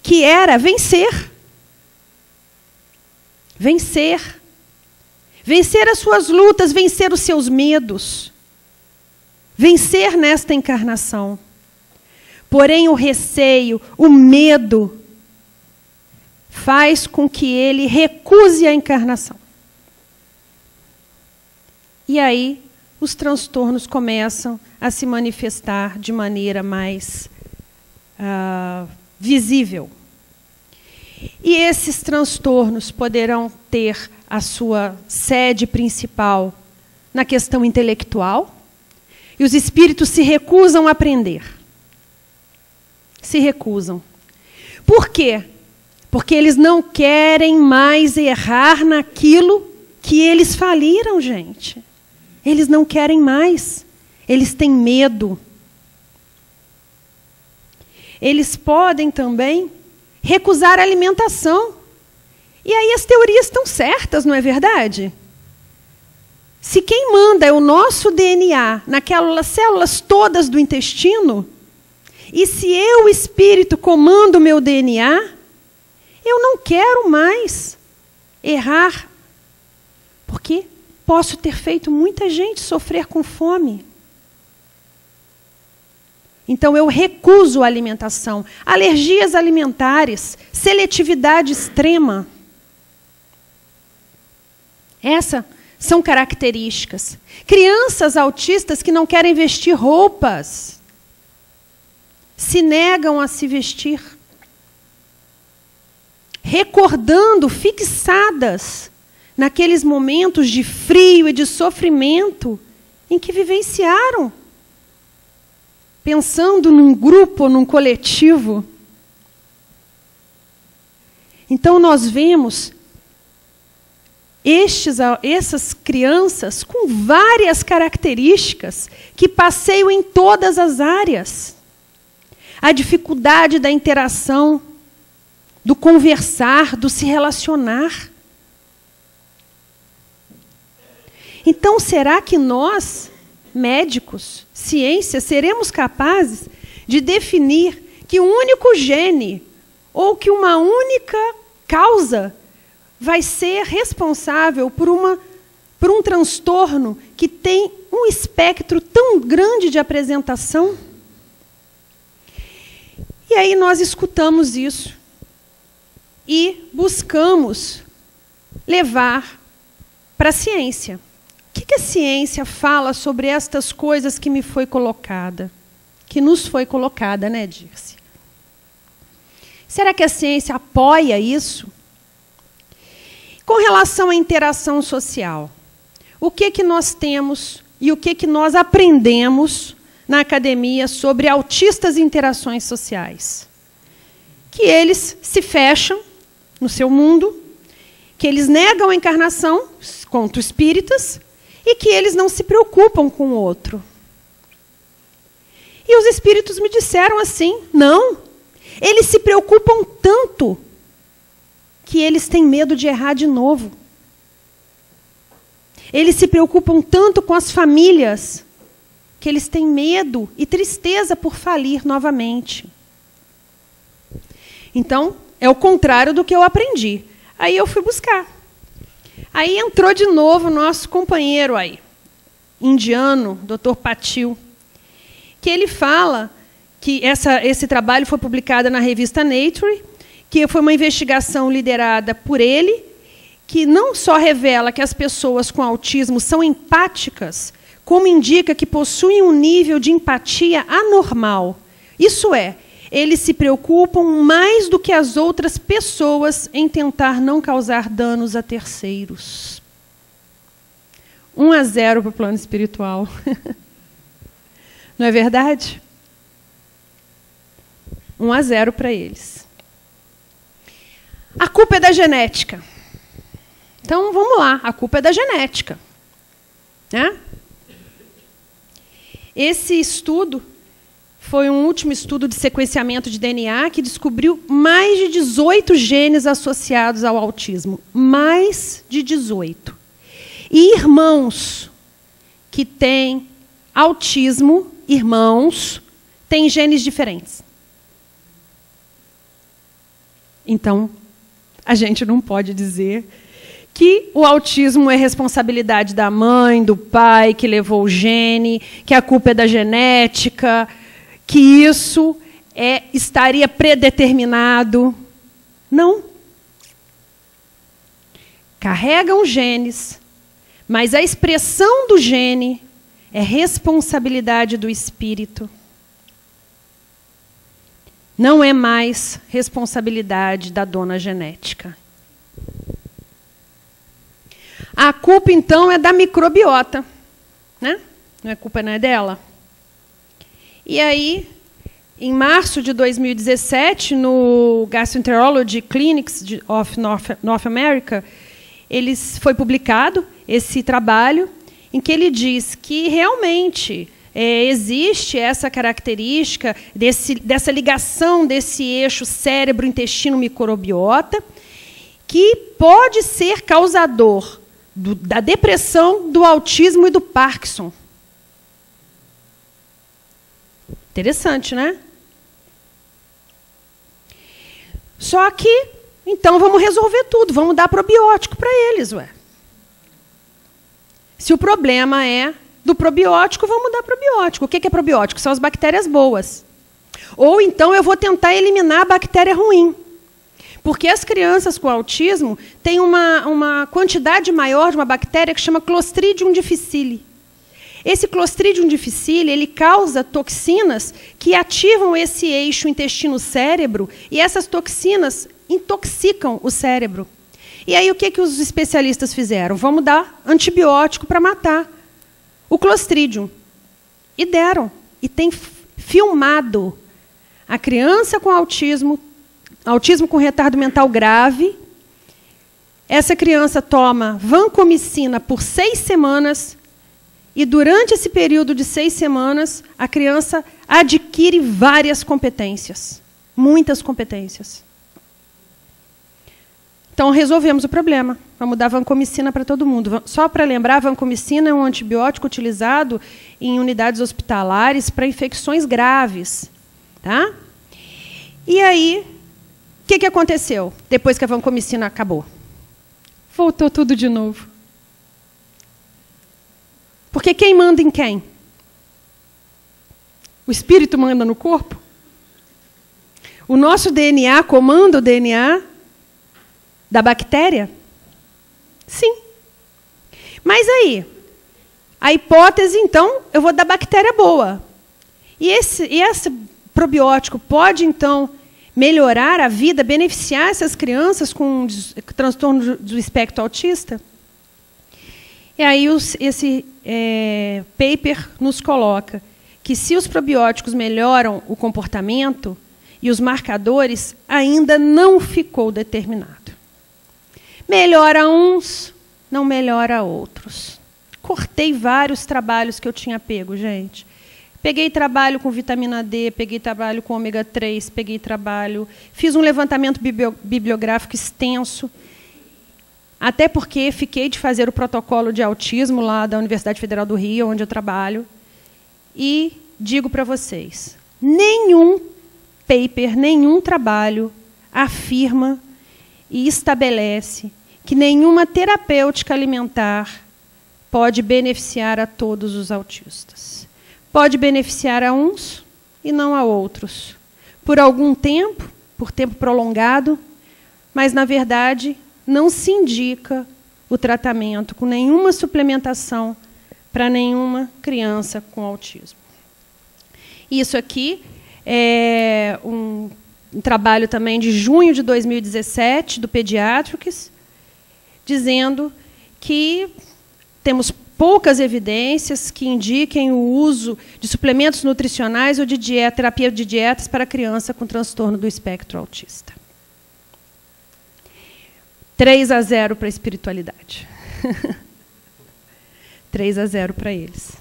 que era vencer. Vencer. Vencer as suas lutas, vencer os seus medos. Vencer nesta encarnação. Porém, o receio, o medo, faz com que ele recuse a encarnação. E aí, os transtornos começam a se manifestar de maneira mais visível. E esses transtornos poderão ter a sua sede principal na questão intelectual, e os espíritos se recusam a aprender. Se recusam. Por quê? Porque eles não querem mais errar naquilo que eles faliram, gente. Eles não querem mais. Eles têm medo. Eles podem também recusar a alimentação. E aí as teorias estão certas, não é verdade? Se quem manda é o nosso DNA naquelas células todas do intestino, e se eu, espírito, comando o meu DNA, eu não quero mais errar, porque posso ter feito muita gente sofrer com fome. Então eu recuso a alimentação, alergias alimentares, seletividade extrema. Essas são características. Crianças autistas que não querem vestir roupas, se negam a se vestir, recordando, fixadas naqueles momentos de frio e de sofrimento em que vivenciaram, pensando num grupo, num coletivo. Então nós vemos essas crianças com várias características que passeiam em todas as áreas. A dificuldade da interação, do conversar, do se relacionar. Então, será que nós, médicos, ciência, seremos capazes de definir que um único gene ou que uma única causa vai ser responsável por um transtorno que tem um espectro tão grande de apresentação? E aí nós escutamos isso e buscamos levar para a ciência. O que a ciência fala sobre estas coisas que me foi colocada? Que nos foi colocada, né, Dirce? Será que a ciência apoia isso? Com relação à interação social, o que nós temos e o que nós aprendemos na academia sobre autistas e interações sociais? Que eles se fecham no seu mundo, que eles negam a encarnação contra os espíritas e que eles não se preocupam com o outro. E os espíritos me disseram assim, não, eles se preocupam tanto que eles têm medo de errar de novo. Eles se preocupam tanto com as famílias que eles têm medo e tristeza por falir novamente. Então, é o contrário do que eu aprendi. Aí eu fui buscar. Aí entrou de novo o nosso companheiro aí, indiano, Dr. Patil, que ele fala que esse trabalho foi publicado na revista Nature, que foi uma investigação liderada por ele, que não só revela que as pessoas com autismo são empáticas, como indica que possuem um nível de empatia anormal. Isso é, eles se preocupam mais do que as outras pessoas em tentar não causar danos a terceiros. 1-0 para o plano espiritual. Não é verdade? 1-0 para eles. A culpa é da genética. Então, vamos lá. A culpa é da genética. Né? Esse estudo foi um último estudo de sequenciamento de DNA que descobriu mais de 18 genes associados ao autismo. Mais de 18. E irmãos que têm autismo, irmãos, têm genes diferentes. Então, a gente não pode dizer que o autismo é responsabilidade da mãe, do pai, que levou o gene, que a culpa é da genética, que isso estaria predeterminado. Não. Carregam genes, mas a expressão do gene é responsabilidade do espírito. Não é mais responsabilidade da dona genética. A culpa, então, é da microbiota. Né? A culpa não é dela. E aí, em março de 2017, no Gastroenterology Clinics of North America, foi publicado esse trabalho em que ele diz que realmente existe essa característica dessa ligação desse eixo cérebro-intestino-microbiota, que pode ser causador da depressão, do autismo e do Parkinson. Interessante, né? Só que, então, vamos resolver tudo, vamos dar probiótico para eles, ué. Se o problema é do probiótico, vamos dar probiótico. O que é probiótico? São as bactérias boas. Ou então eu vou tentar eliminar a bactéria ruim. Porque as crianças com autismo têm uma quantidade maior de uma bactéria que chama Clostridium difficile. Esse Clostridium difficile, ele causa toxinas que ativam esse eixo intestino-cérebro, e essas toxinas intoxicam o cérebro. E aí o que os especialistas fizeram? Vamos dar antibiótico para matar o Clostridium. E deram. E tem filmado a criança com autismo com retardo mental grave. Essa criança toma vancomicina por 6 semanas e, durante esse período de 6 semanas, a criança adquire várias competências. Muitas competências. Então, resolvemos o problema. Vamos dar vancomicina para todo mundo. Só para lembrar, a vancomicina é um antibiótico utilizado em unidades hospitalares para infecções graves. Tá? E aí, o que aconteceu depois que a vancomicina acabou? Voltou tudo de novo. Porque quem manda em quem? O espírito manda no corpo? O nosso DNA comanda o DNA da bactéria? Sim. Mas aí, a hipótese, então, eu vou dar bactéria boa. E esse probiótico pode, então, melhorar a vida, beneficiar essas crianças com transtorno do espectro autista? E aí esse paper nos coloca que, se os probióticos melhoram o comportamento e os marcadores, ainda não ficou determinado. Melhora uns, não melhora outros. Cortei vários trabalhos que eu tinha pego, gente. Peguei trabalho com vitamina D, peguei trabalho com ômega 3, peguei trabalho... Fiz um levantamento bibliográfico extenso, até porque fiquei de fazer o protocolo de autismo lá da Universidade Federal do Rio, onde eu trabalho, e digo para vocês, nenhum paper, nenhum trabalho afirma e estabelece que nenhuma terapêutica alimentar pode beneficiar a todos os autistas. Pode beneficiar a uns e não a outros. Por algum tempo, por tempo prolongado, mas, na verdade, não se indica o tratamento com nenhuma suplementação para nenhuma criança com autismo. Isso aqui é um trabalho também de junho de 2017, do Pediatrics, dizendo que temos poucas evidências que indiquem o uso de suplementos nutricionais ou de terapia de dietas para criança com transtorno do espectro autista. 3-0 para a espiritualidade. 3-0 para eles.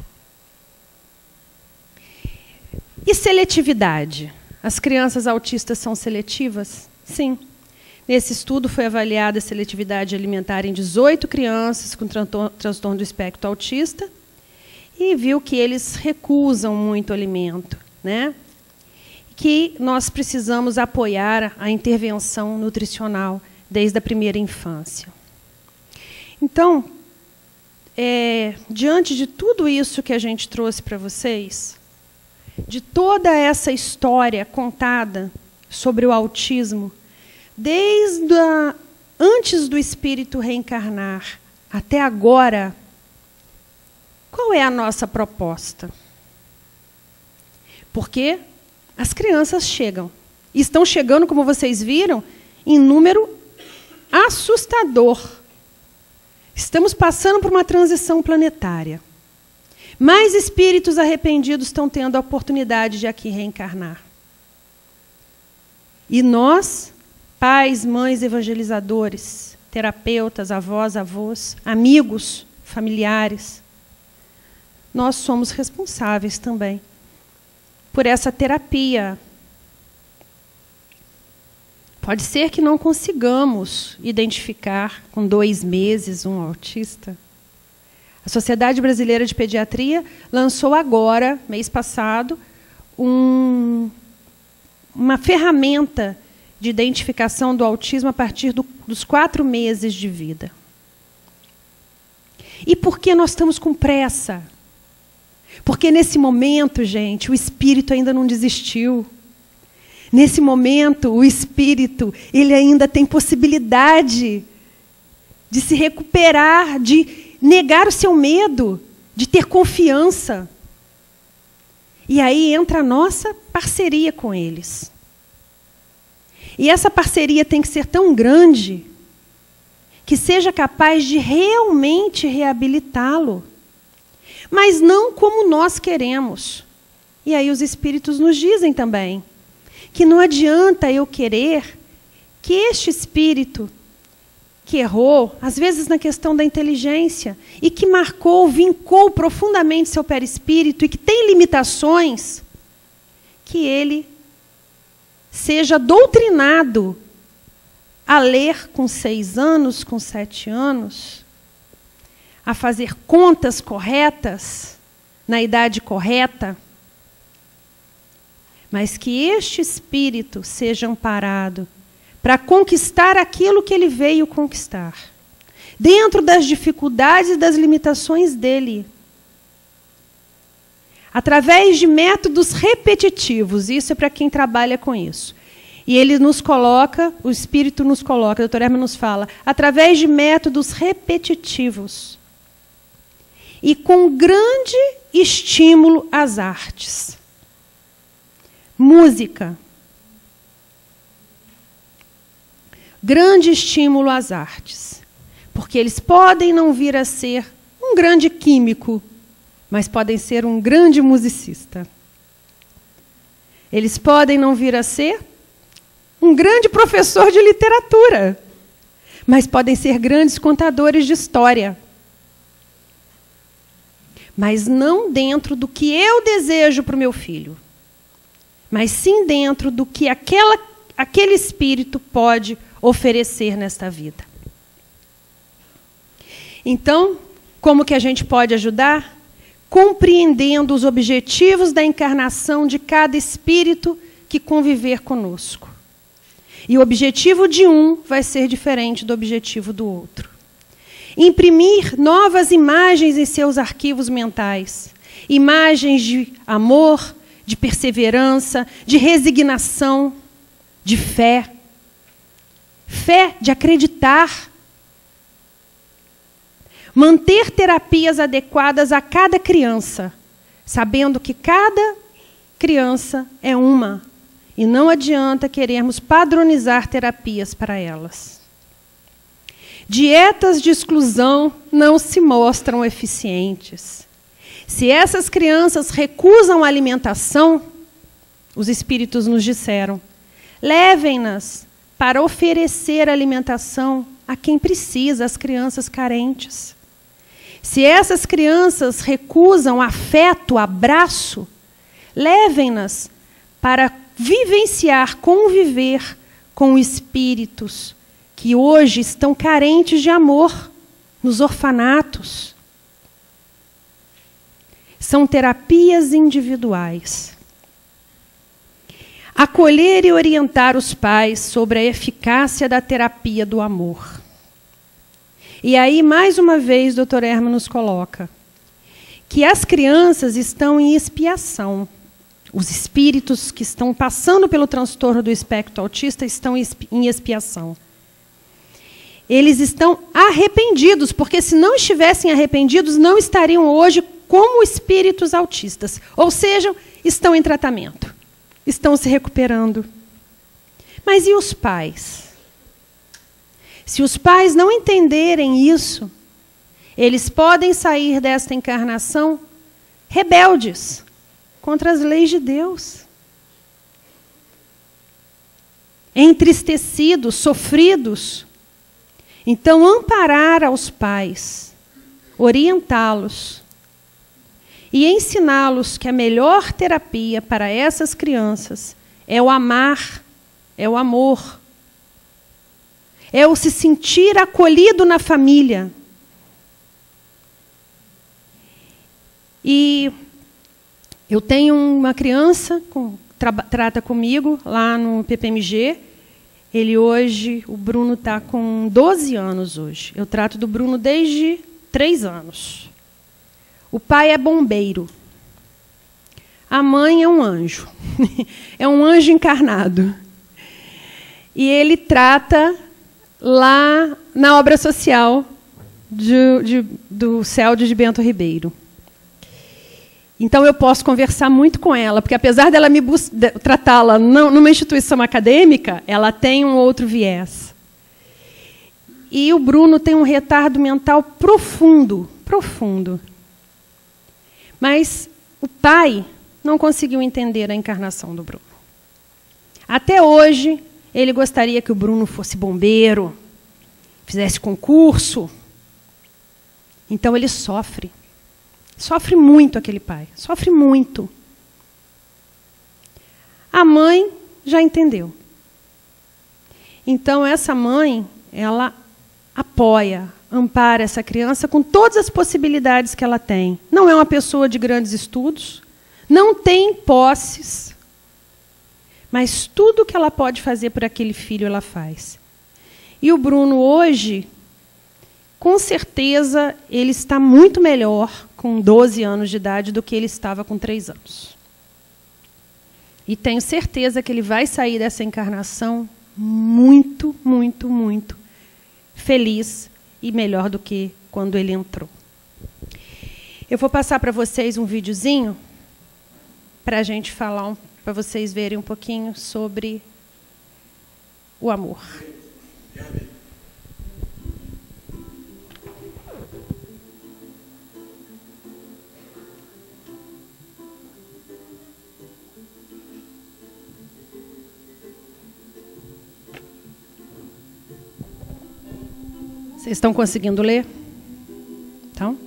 E seletividade? As crianças autistas são seletivas? Sim. Nesse estudo foi avaliada a seletividade alimentar em 18 crianças com transtorno do espectro autista e viu que eles recusam muito alimento, né? Que nós precisamos apoiar a intervenção nutricional desde a primeira infância. Então, diante de tudo isso que a gente trouxe para vocês, de toda essa história contada sobre o autismo, desde antes do espírito reencarnar até agora, qual é a nossa proposta? Porque as crianças chegam. E estão chegando, como vocês viram, em número assustador. Estamos passando por uma transição planetária. Mais espíritos arrependidos estão tendo a oportunidade de aqui reencarnar. E nós, pais, mães, evangelizadores, terapeutas, avós, avós, amigos, familiares, nós somos responsáveis também por essa terapia. Pode ser que não consigamos identificar com 2 meses um autista. A Sociedade Brasileira de Pediatria lançou agora, mês passado, uma ferramenta de identificação do autismo a partir dos 4 meses de vida. E por que nós estamos com pressa? Porque nesse momento, gente, o espírito ainda não desistiu. Nesse momento, o espírito, ele ainda tem possibilidade de se recuperar, de negar o seu medo, de ter confiança. E aí entra a nossa parceria com eles. E essa parceria tem que ser tão grande que seja capaz de realmente reabilitá-lo. Mas não como nós queremos. E aí os espíritos nos dizem também que não adianta eu querer que este espírito que errou, às vezes na questão da inteligência, e que marcou, vincou profundamente seu perispírito e que tem limitações, que ele seja doutrinado a ler com 6 anos, com 7 anos, a fazer contas corretas, na idade correta, mas que este espírito seja amparado para conquistar aquilo que ele veio conquistar, dentro das dificuldades e das limitações dele, através de métodos repetitivos. Isso é para quem trabalha com isso. E ele nos coloca, o espírito nos coloca, a doutora Erma nos fala, através de métodos repetitivos e com grande estímulo às artes. Música. Grande estímulo às artes. Porque eles podem não vir a ser um grande químico, mas podem ser um grande musicista. Eles podem não vir a ser um grande professor de literatura, mas podem ser grandes contadores de história. Mas não dentro do que eu desejo para o meu filho, mas sim dentro do que aquele espírito pode oferecer nesta vida. Então, como que a gente pode ajudar? Compreendendo os objetivos da encarnação de cada espírito que conviver conosco. E o objetivo de um vai ser diferente do objetivo do outro. Imprimir novas imagens em seus arquivos mentais. Imagens de amor, de perseverança, de resignação, de fé. Fé de acreditar. Manter terapias adequadas a cada criança, sabendo que cada criança é uma. E não adianta querermos padronizar terapias para elas. Dietas de exclusão não se mostram eficientes. Se essas crianças recusam a alimentação, os espíritos nos disseram, levem-nas para oferecer alimentação a quem precisa, as crianças carentes. Se essas crianças recusam afeto, abraço, levem-nas para vivenciar, conviver com espíritos que hoje estão carentes de amor nos orfanatos. São terapias individuais. Acolher e orientar os pais sobre a eficácia da terapia do amor. E aí, mais uma vez, o Dr. Herman nos coloca que as crianças estão em expiação. Os espíritos que estão passando pelo transtorno do espectro autista estão em expiação. Eles estão arrependidos, porque se não estivessem arrependidos, não estariam hoje como espíritos autistas. Ou seja, estão em tratamento, estão se recuperando. Mas e os pais? Se os pais não entenderem isso, eles podem sair desta encarnação rebeldes contra as leis de Deus. Entristecidos, sofridos. Então, amparar aos pais, orientá-los e ensiná-los que a melhor terapia para essas crianças é o amar, é o amor, é o se sentir acolhido na família. E eu tenho uma criança que trata comigo lá no PPMG. Ele hoje, o Bruno está com 12 anos hoje. Eu trato do Bruno desde 3 anos. O pai é bombeiro. A mãe é um anjo. É um anjo encarnado. E ele trata lá na obra social do CELD de Bento Ribeiro. Então, eu posso conversar muito com ela, porque apesar dela me tratá-la numa instituição acadêmica, ela tem um outro viés. E o Bruno tem um retardo mental profundo, profundo. Mas o pai não conseguiu entender a encarnação do Bruno. Até hoje, ele gostaria que o Bruno fosse bombeiro, fizesse concurso. Então, ele sofre. Sofre muito aquele pai, sofre muito. A mãe já entendeu. Então, essa mãe, ela apoia, ampara essa criança com todas as possibilidades que ela tem. Não é uma pessoa de grandes estudos, não tem posses, mas tudo que ela pode fazer por aquele filho, ela faz. E o Bruno, hoje, com certeza, ele está muito melhor com 12 anos de idade do que ele estava com 3 anos. E tenho certeza que ele vai sair dessa encarnação muito, muito, muito feliz e melhor do que quando ele entrou. Eu vou passar para vocês um videozinho para a gente falar, para vocês verem um pouquinho sobre o amor. Vocês estão conseguindo ler? Então?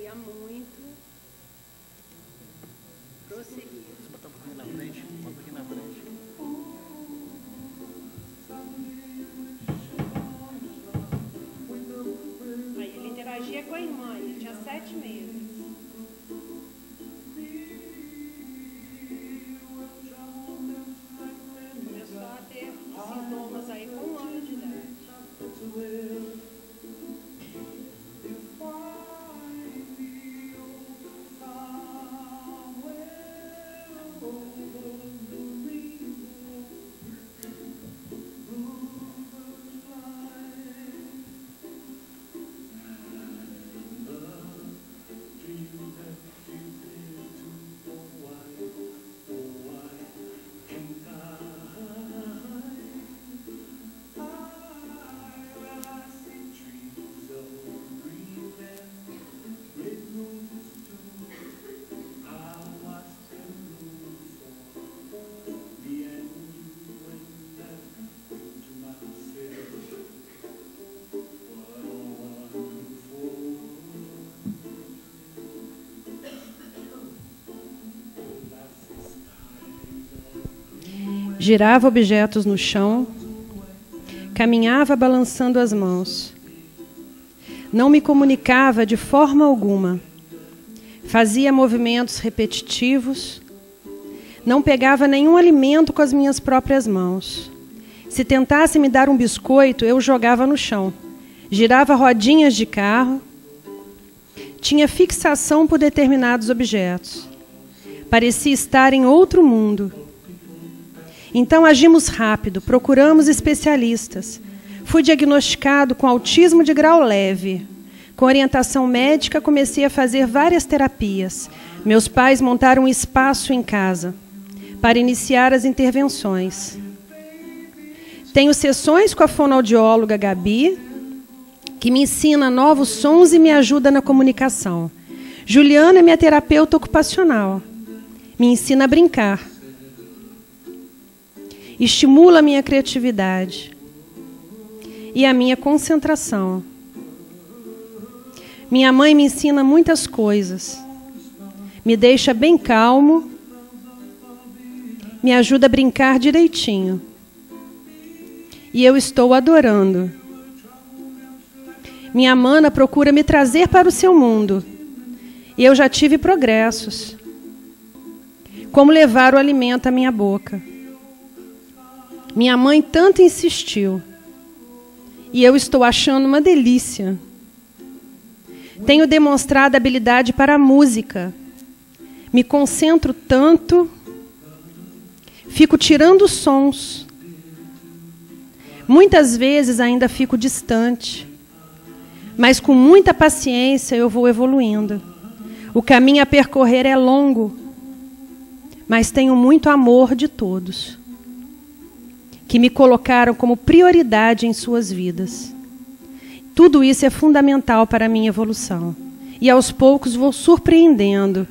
apoiar muito. Prosseguir. Você botar um pouquinho na frente, um pouquinho na frente. Aí ele interagia com a irmã, ele tinha 7 meses. Começou a ter sintomas aí com 1 ano de idade. Girava objetos no chão, caminhava balançando as mãos. Não me comunicava de forma alguma. Fazia movimentos repetitivos. Não pegava nenhum alimento com as minhas próprias mãos. Se tentasse me dar um biscoito, eu jogava no chão. Girava rodinhas de carro. Tinha fixação por determinados objetos. Parecia estar em outro mundo. Então agimos rápido, procuramos especialistas. Fui diagnosticado com autismo de grau leve. Com orientação médica, comecei a fazer várias terapias. Meus pais montaram um espaço em casa para iniciar as intervenções. Tenho sessões com a fonoaudióloga Gabi, que me ensina novos sons e me ajuda na comunicação. Juliana é minha terapeuta ocupacional. Me ensina a brincar. Estimula a minha criatividade e a minha concentração. Minha mãe me ensina muitas coisas. Me deixa bem calmo. Me ajuda a brincar direitinho. E eu estou adorando. Minha mana procura me trazer para o seu mundo. E eu já tive progressos. Como levar o alimento à minha boca. Minha mãe tanto insistiu. E eu estou achando uma delícia. Tenho demonstrado habilidade para a música. Me concentro tanto. Fico tirando sons. Muitas vezes ainda fico distante. Mas com muita paciência eu vou evoluindo. O caminho a percorrer é longo. Mas tenho muito amor de todos que me colocaram como prioridade em suas vidas. Tudo isso é fundamental para a minha evolução. E aos poucos vou surpreendendo.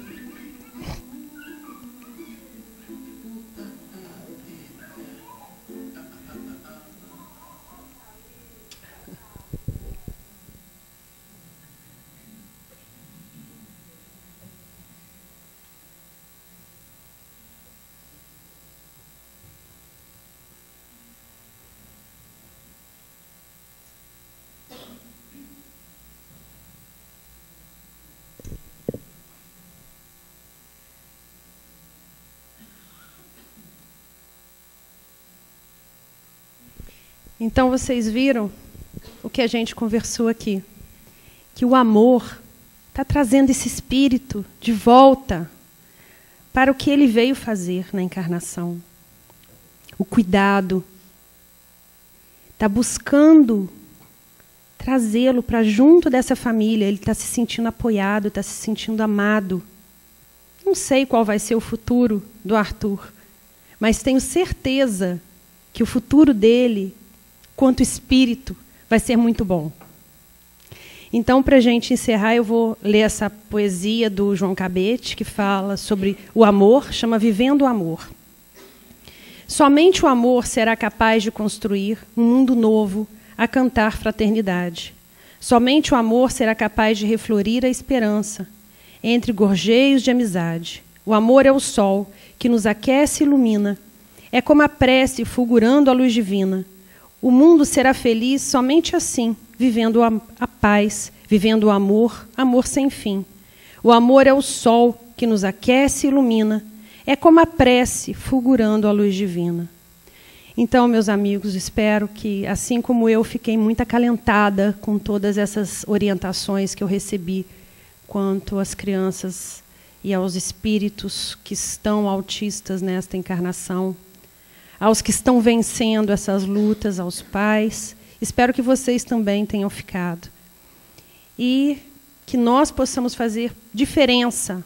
Então, vocês viram o que a gente conversou aqui? Que o amor está trazendo esse espírito de volta para o que ele veio fazer na encarnação. O cuidado. Está buscando trazê-lo para junto dessa família. Ele está se sentindo apoiado, está se sentindo amado. Não sei qual vai ser o futuro do Arthur, mas tenho certeza que o futuro dele, quanto espírito, vai ser muito bom. Então, para a gente encerrar, eu vou ler essa poesia do João Cabete, que fala sobre o amor, chama Vivendo o Amor. Somente o amor será capaz de construir um mundo novo a cantar fraternidade. Somente o amor será capaz de reflorir a esperança entre gorjeios de amizade. O amor é o sol que nos aquece e ilumina. É como a prece fulgurando a luz divina. O mundo será feliz somente assim, vivendo a paz, vivendo o amor, amor sem fim. O amor é o sol que nos aquece e ilumina. É como a prece fulgurando a luz divina. Então, meus amigos, espero que, assim como eu fiquei muito acalentada com todas essas orientações que eu recebi quanto às crianças e aos espíritos que estão autistas nesta encarnação, aos que estão vencendo essas lutas, aos pais, espero que vocês também tenham ficado. E que nós possamos fazer diferença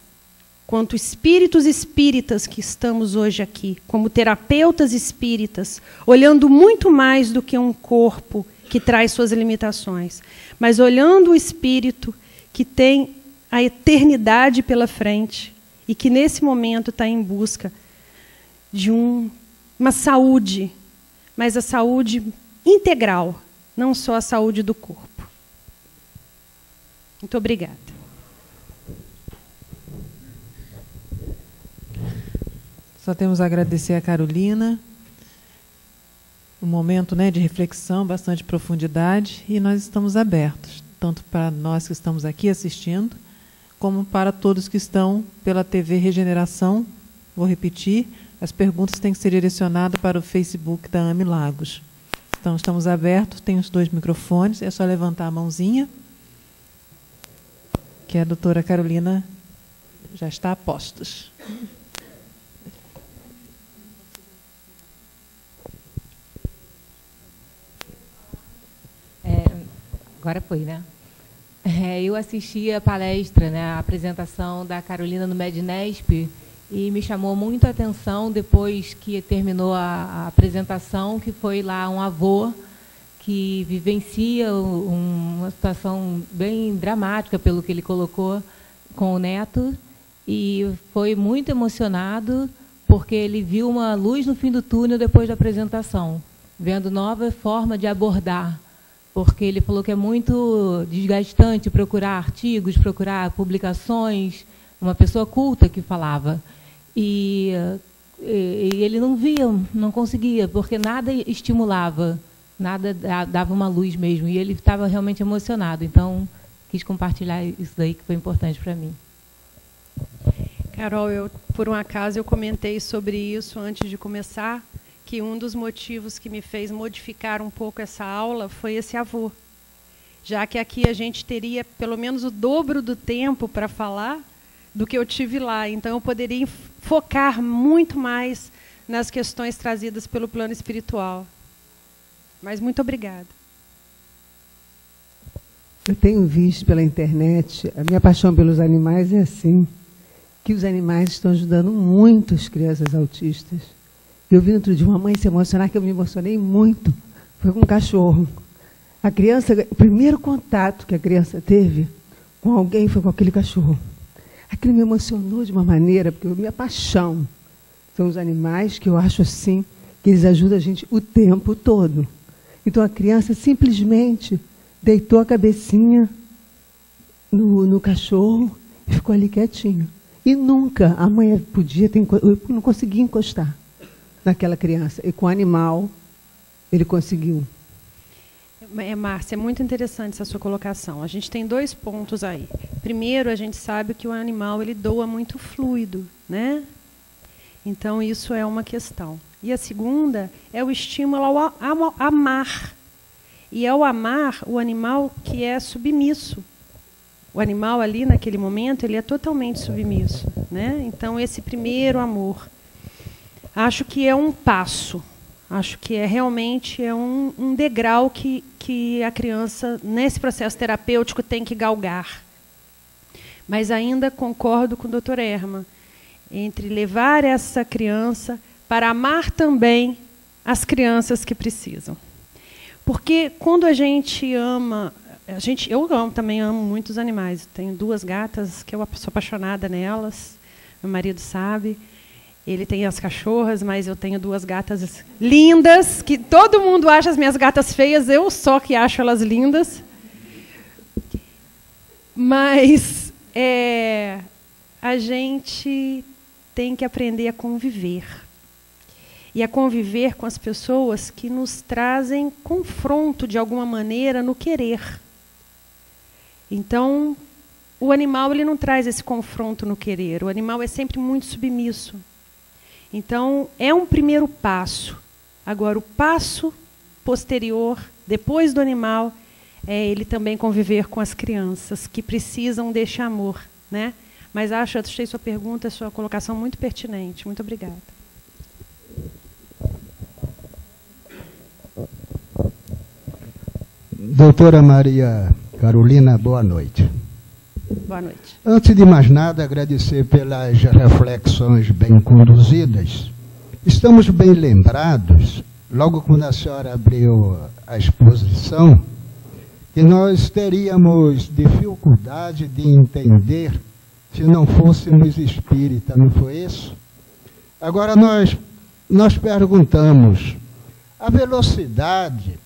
quanto espíritos espíritas que estamos hoje aqui, como terapeutas espíritas, olhando muito mais do que um corpo que traz suas limitações, mas olhando o espírito que tem a eternidade pela frente e que nesse momento está em busca de uma saúde, mas a saúde integral, não só a saúde do corpo. Muito obrigada. Só temos a agradecer a Carolina, um momento, né, de reflexão, bastante profundidade, e nós estamos abertos, tanto para nós que estamos aqui assistindo, como para todos que estão pela TV Regeneração. Vou repetir, as perguntas têm que ser direcionadas para o Facebook da AME Lagos. Então, estamos abertos, tem os 2 microfones, é só levantar a mãozinha, que a doutora Carolina já está a postos. Agora foi, né? Eu assisti a palestra, né, a apresentação da Carolina no Mednesp, e me chamou muito a atenção, depois que terminou a apresentação, que foi lá um avô que vivencia uma situação bem dramática, pelo que ele colocou, com o neto, e foi muito emocionado, porque ele viu uma luz no fim do túnel depois da apresentação, vendo nova forma de abordar, porque ele falou que é muito desgastante procurar artigos, procurar publicações, uma pessoa culta que falava. E ele não via, não conseguia, porque nada estimulava, nada dava uma luz mesmo, e ele estava realmente emocionado. Então, quis compartilhar isso daí, que foi importante para mim. Carol, por um acaso, eu comentei sobre isso antes de começar, que um dos motivos que me fez modificar um pouco essa aula foi esse avô. Já que aqui a gente teria pelo menos o dobro do tempo para falar do que eu tive lá. Então, eu poderia focar muito mais nas questões trazidas pelo plano espiritual. Mas muito obrigada. Eu tenho visto pela internet, a minha paixão pelos animais é assim, que os animais estão ajudando muito as crianças autistas. Eu vi outro dia uma mãe se emocionar, que eu me emocionei muito, foi com um cachorro. A criança, o primeiro contato que a criança teve com alguém foi com aquele cachorro. Aquilo me emocionou de uma maneira, porque a minha paixão são os animais, que eu acho assim, que eles ajudam a gente o tempo todo. Então a criança simplesmente deitou a cabecinha no cachorro e ficou ali quietinho. E nunca a mãe podia ter, eu não conseguia encostar naquela criança. E com o animal, ele conseguiu. Márcia, é muito interessante essa sua colocação. A gente tem 2 pontos aí. Primeiro, a gente sabe que o animal ele doa muito fluido, né? Então, isso é uma questão. E a segunda é o estímulo ao amar. E ao amar o animal que é submisso. O animal ali, naquele momento, ele é totalmente submisso, né? Então, esse primeiro amor, acho que é um passo. Acho que realmente um degrau que a criança, nesse processo terapêutico, tem que galgar. Mas ainda concordo com o Dr. Erma, entre levar essa criança para amar também as crianças que precisam. Porque quando a gente ama... também amo muitos animais. Tenho 2 gatas que eu sou apaixonada nelas. Meu marido sabe. Ele tem as cachorras, mas eu tenho 2 gatas lindas, que todo mundo acha as minhas gatas feias, eu só que acho elas lindas. Mas a gente tem que aprender a conviver. E a conviver com as pessoas que nos trazem confronto, de alguma maneira, no querer. Então, o animal ele não traz esse confronto no querer. O animal é sempre muito submisso. Então, é um primeiro passo. Agora, o passo posterior, depois do animal, é ele também conviver com as crianças, que precisam deste amor, né? Mas achei sua pergunta, sua colocação muito pertinente. Muito obrigada. Doutora Maria Carolina, boa noite. Boa noite. Antes de mais nada, agradecer pelas reflexões bem conduzidas. Estamos bem lembrados, logo quando a senhora abriu a exposição, que nós teríamos dificuldade de entender se não fôssemos espírita, não foi isso? Agora nós perguntamos, a velocidade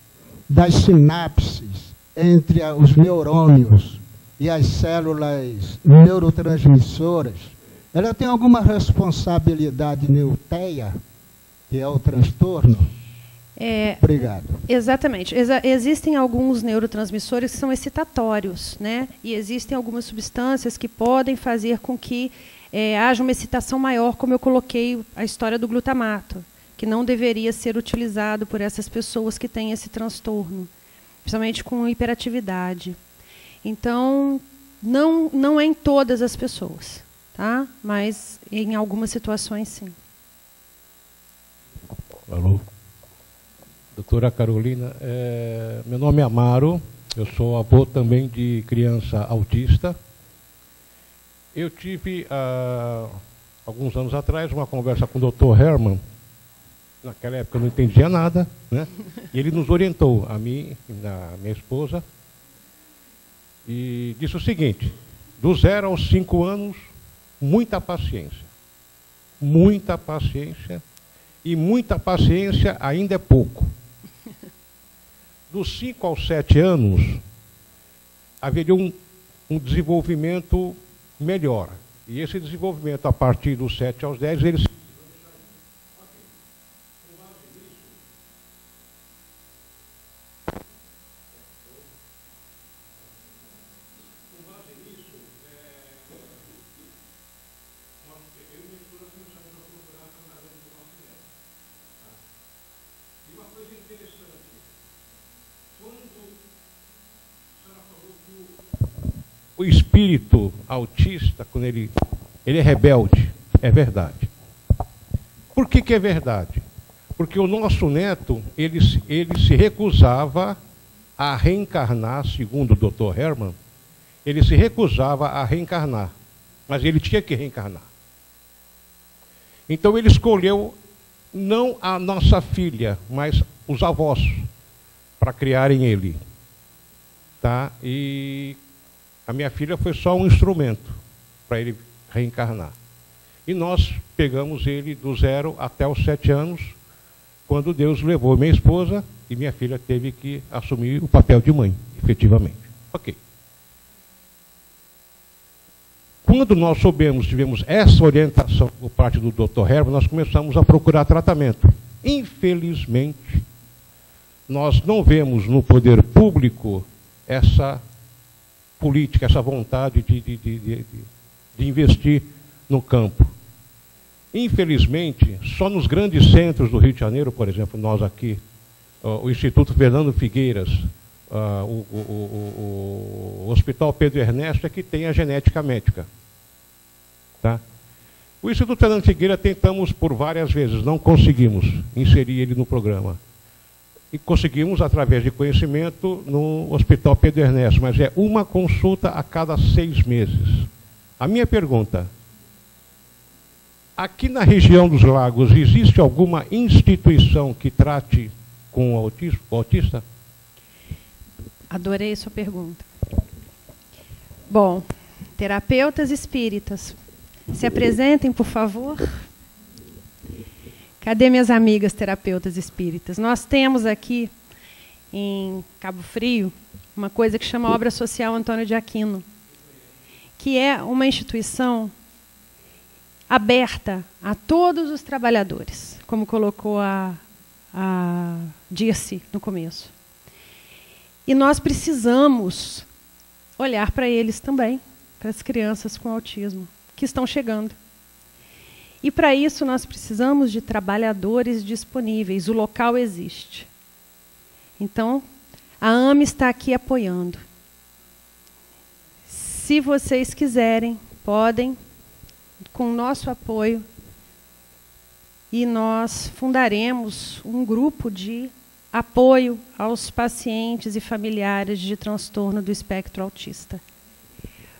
das sinapses entre os neurônios e as células neurotransmissoras, ela tem alguma responsabilidade neuteia, que é o transtorno? Obrigado. Exatamente. Existem alguns neurotransmissores que são excitatórios, né? E existem algumas substâncias que podem fazer com que haja uma excitação maior, como eu coloquei a história do glutamato, que não deveria ser utilizado por essas pessoas que têm esse transtorno, principalmente com hiperatividade. Então, não é em todas as pessoas, tá? Mas em algumas situações, sim. Alô? Doutora Carolina, meu nome é Amaro, eu sou avô também de criança autista. Eu tive, alguns anos atrás, uma conversa com o Dr. Herman. Naquela época eu não entendia nada, né? E ele nos orientou, a mim e a minha esposa, e disse o seguinte: do 0 aos 5 anos, muita paciência. Muita paciência, e muita paciência ainda é pouco. Dos 5 aos 7 anos, haveria um desenvolvimento melhor. E esse desenvolvimento, a partir dos 7 aos 10, ele se... O espírito autista, quando ele é rebelde, é verdade. Por que é verdade? Porque o nosso neto, ele se recusava a reencarnar, segundo o Dr. Herman, ele se recusava a reencarnar, mas ele tinha que reencarnar. Então ele escolheu não a nossa filha, mas os avós, para criarem ele. Tá? E a minha filha foi só um instrumento para ele reencarnar. E nós pegamos ele do 0 até os 7 anos, quando Deus levou minha esposa e minha filha teve que assumir o papel de mãe, efetivamente. Ok. Quando nós tivemos essa orientação por parte do Dr. Herman, nós começamos a procurar tratamento. Infelizmente, nós não vemos no poder público essa política, essa vontade de investir no campo. Infelizmente, só nos grandes centros do Rio de Janeiro, por exemplo, nós aqui, o Instituto Fernando Figueiras, o Hospital Pedro Ernesto é que tem a genética médica. Tá? O Instituto Fernando Figueiras tentamos por várias vezes, não conseguimos inserir ele no programa. E conseguimos, através de conhecimento, no Hospital Pedro Ernesto, mas é uma consulta a cada 6 meses. A minha pergunta: aqui na região dos Lagos, existe alguma instituição que trate com o autista? Adorei sua pergunta. Bom, terapeutas espíritas, se apresentem, por favor. Cadê minhas amigas terapeutas espíritas? Nós temos aqui, em Cabo Frio, uma coisa que chama Obra Social Antônio de Aquino. que é uma instituição aberta a todos os trabalhadores, como colocou a Dirce no começo. E nós precisamos olhar para eles também, para as crianças com autismo que estão chegando. E para isso nós precisamos de trabalhadores disponíveis. O local existe. Então, a AME está aqui apoiando. Se vocês quiserem, podem, com o nosso apoio, e nós fundaremos um grupo de apoio aos pacientes e familiares de transtorno do espectro autista.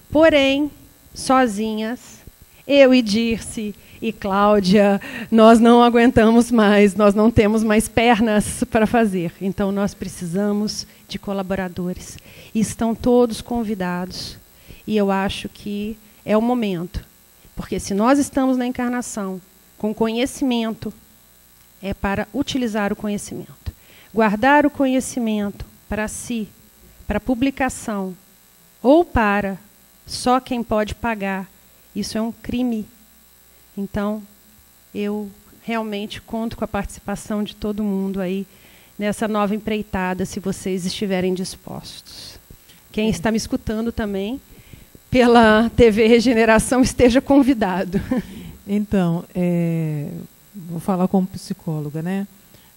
Porém, sozinhas, eu e Dirce e Cláudia, nós não aguentamos mais, nós não temos mais pernas para fazer. Então, nós precisamos de colaboradores. E estão todos convidados. E eu acho que é o momento. Porque se nós estamos na encarnação com conhecimento, é para utilizar o conhecimento. Guardar o conhecimento para si, para publicação, ou para só quem pode pagar, isso é um crime. Então, eu realmente conto com a participação de todo mundo aí nessa nova empreitada, se vocês estiverem dispostos. Quem está me escutando também, pela TV Regeneração, esteja convidado. Então, vou falar como psicóloga, né?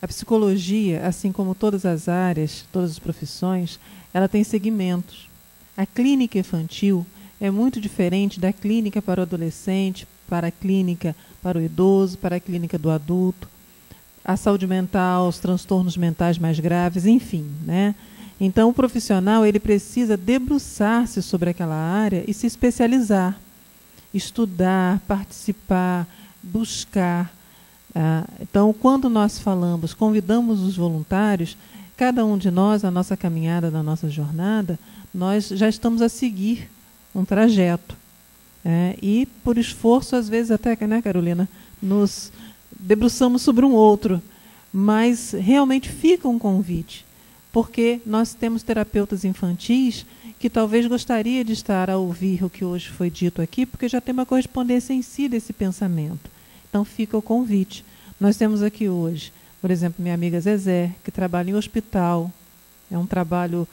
A psicologia, assim como todas as áreas, todas as profissões, ela tem segmentos. A clínica infantil é muito diferente da clínica para o adolescente, para a clínica para o idoso, para a clínica do adulto, a saúde mental, os transtornos mentais mais graves, enfim, né? Então, o profissional ele precisa debruçar-se sobre aquela área e se especializar, estudar, participar, buscar. Então, quando nós falamos, convidamos os voluntários, cada um de nós, na nossa caminhada, na nossa jornada, nós já estamos a seguir um trajeto. E, por esforço, às vezes até, né, Carolina, nos debruçamos sobre um outro, mas realmente fica um convite, porque nós temos terapeutas infantis que talvez gostaria de estar a ouvir o que hoje foi dito aqui, porque já tem uma correspondência em si desse pensamento. Então fica o convite. Nós temos aqui hoje, por exemplo, minha amiga Zezé, que trabalha em hospital. É um trabalho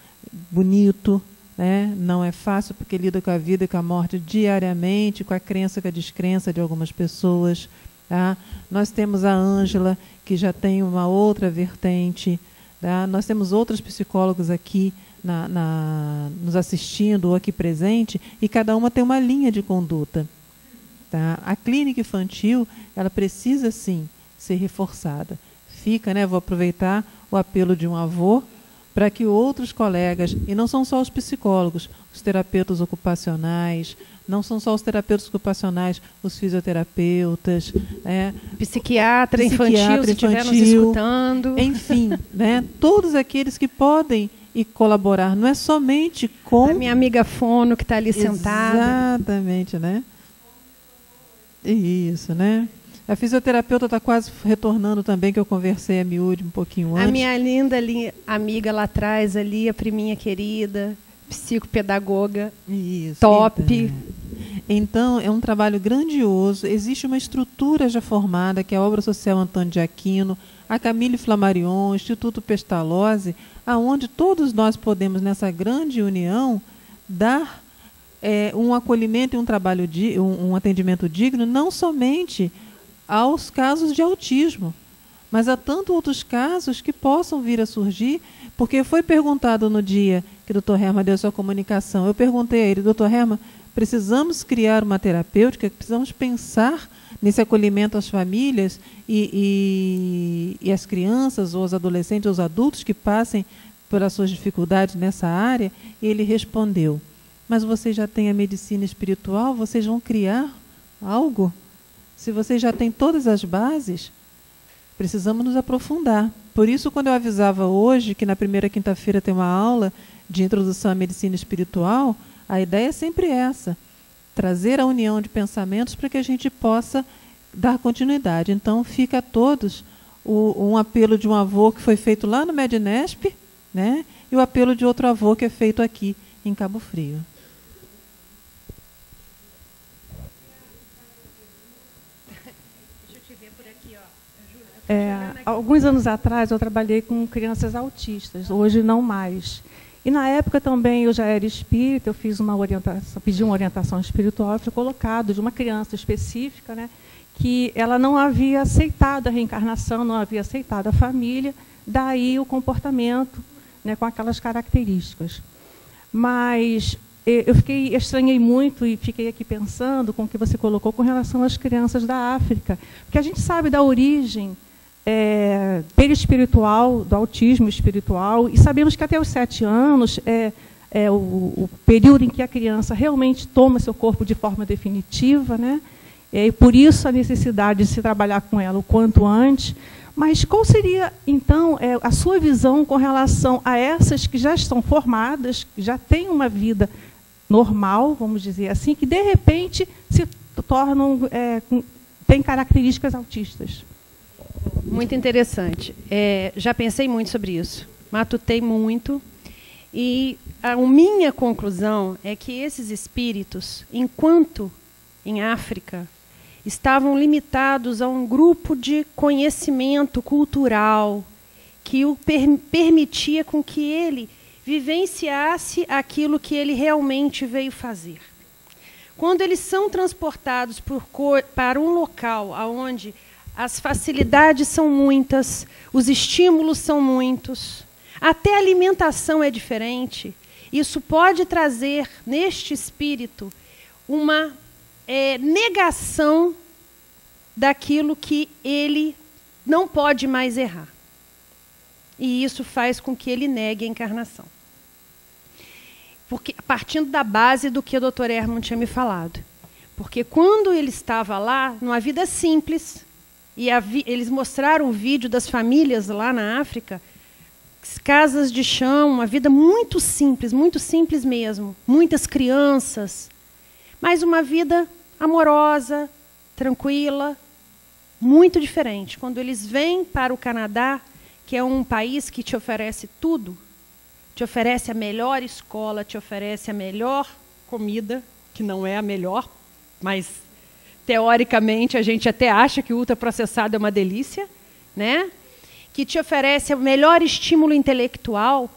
bonito, né? Não é fácil porque lida com a vida e com a morte diariamente, com a crença e com a descrença de algumas pessoas. Tá? Nós temos a Ângela, que já tem uma outra vertente. Tá? Nós temos outros psicólogos aqui nos assistindo ou aqui presente, e cada uma tem uma linha de conduta. Tá? A clínica infantil, ela precisa sim ser reforçada. Fica, né, vou aproveitar o apelo de um avô para que outros colegas, e não são só os psicólogos, os terapeutas ocupacionais, não são só os terapeutas ocupacionais, os fisioterapeutas, psiquiatra infantil, se estiver nos escutando. Enfim, né, todos aqueles que podem e colaborar, não é somente com... A minha amiga Fono, que está ali sentada. Exatamente, né? Isso, né? A fisioterapeuta está quase retornando também, que eu conversei a miúde um pouquinho antes. A minha linda amiga lá atrás, ali, a priminha querida, psicopedagoga, isso, top. Então, é um trabalho grandioso. Existe uma estrutura já formada, que é a Obra Social Antônio de Aquino, a Camille Flammarion, o Instituto Pestalozzi, aonde todos nós podemos, nessa grande união, dar um acolhimento e um trabalho, um atendimento digno, não somente aos casos de autismo, mas a tantos outros casos que possam vir a surgir, porque foi perguntado no dia que o Dr. Herman deu sua comunicação, eu perguntei a ele, Dr. Herman, precisamos criar uma terapêutica, precisamos pensar nesse acolhimento às famílias e às crianças, ou aos adolescentes, ou aos adultos que passem pelas suas dificuldades nessa área, e ele respondeu, mas vocês já têm a medicina espiritual, vocês vão criar algo? Se vocês já têm todas as bases, precisamos nos aprofundar. Por isso, quando eu avisava hoje que na primeira quinta-feira tem uma aula de introdução à medicina espiritual, a ideia é sempre essa, trazer a união de pensamentos para que a gente possa dar continuidade. Então, fica a todos um apelo de um avô que foi feito lá no Mednesp, né? E o apelo de outro avô que é feito aqui em Cabo Frio. Alguns anos atrás eu trabalhei com crianças autistas, hoje não mais. E na época também eu já era espírita, eu fiz uma orientação, pedi uma orientação espiritual, foi colocado de uma criança específica, né, que ela não havia aceitado a reencarnação, não havia aceitado a família, daí o comportamento, né, com aquelas características. Mas eu estranhei muito e fiquei aqui pensando com o que você colocou com relação às crianças da África, porque a gente sabe da origem perispiritual, do autismo espiritual, e sabemos que até os 7 anos é o período em que a criança realmente toma seu corpo de forma definitiva, né? E por isso a necessidade de se trabalhar com ela o quanto antes. Mas qual seria, então, a sua visão com relação a essas que já estão formadas, que já têm uma vida normal, vamos dizer assim, que de repente se tornam, têm características autistas? Muito interessante. Já pensei muito sobre isso, matutei muito, e a minha conclusão é que esses espíritos, enquanto em África, estavam limitados a um grupo de conhecimento cultural que o permitia com que ele vivenciasse aquilo que ele realmente veio fazer. Quando eles são transportados para um local onde as facilidades são muitas, os estímulos são muitos, até a alimentação é diferente, isso pode trazer neste espírito uma negação daquilo que ele não pode mais errar. E isso faz com que ele negue a encarnação. Porque, partindo da base do que o Dr. Herman tinha me falado. Porque quando ele estava lá, numa vida simples, e eles mostraram o vídeo das famílias lá na África, casas de chão, uma vida muito simples mesmo, muitas crianças, mas uma vida amorosa, tranquila, muito diferente. Quando eles vêm para o Canadá, que é um país que te oferece tudo, te oferece a melhor escola, te oferece a melhor comida, que não é a melhor, mas teoricamente a gente até acha que o ultraprocessado é uma delícia, né? Que te oferece o melhor estímulo intelectual,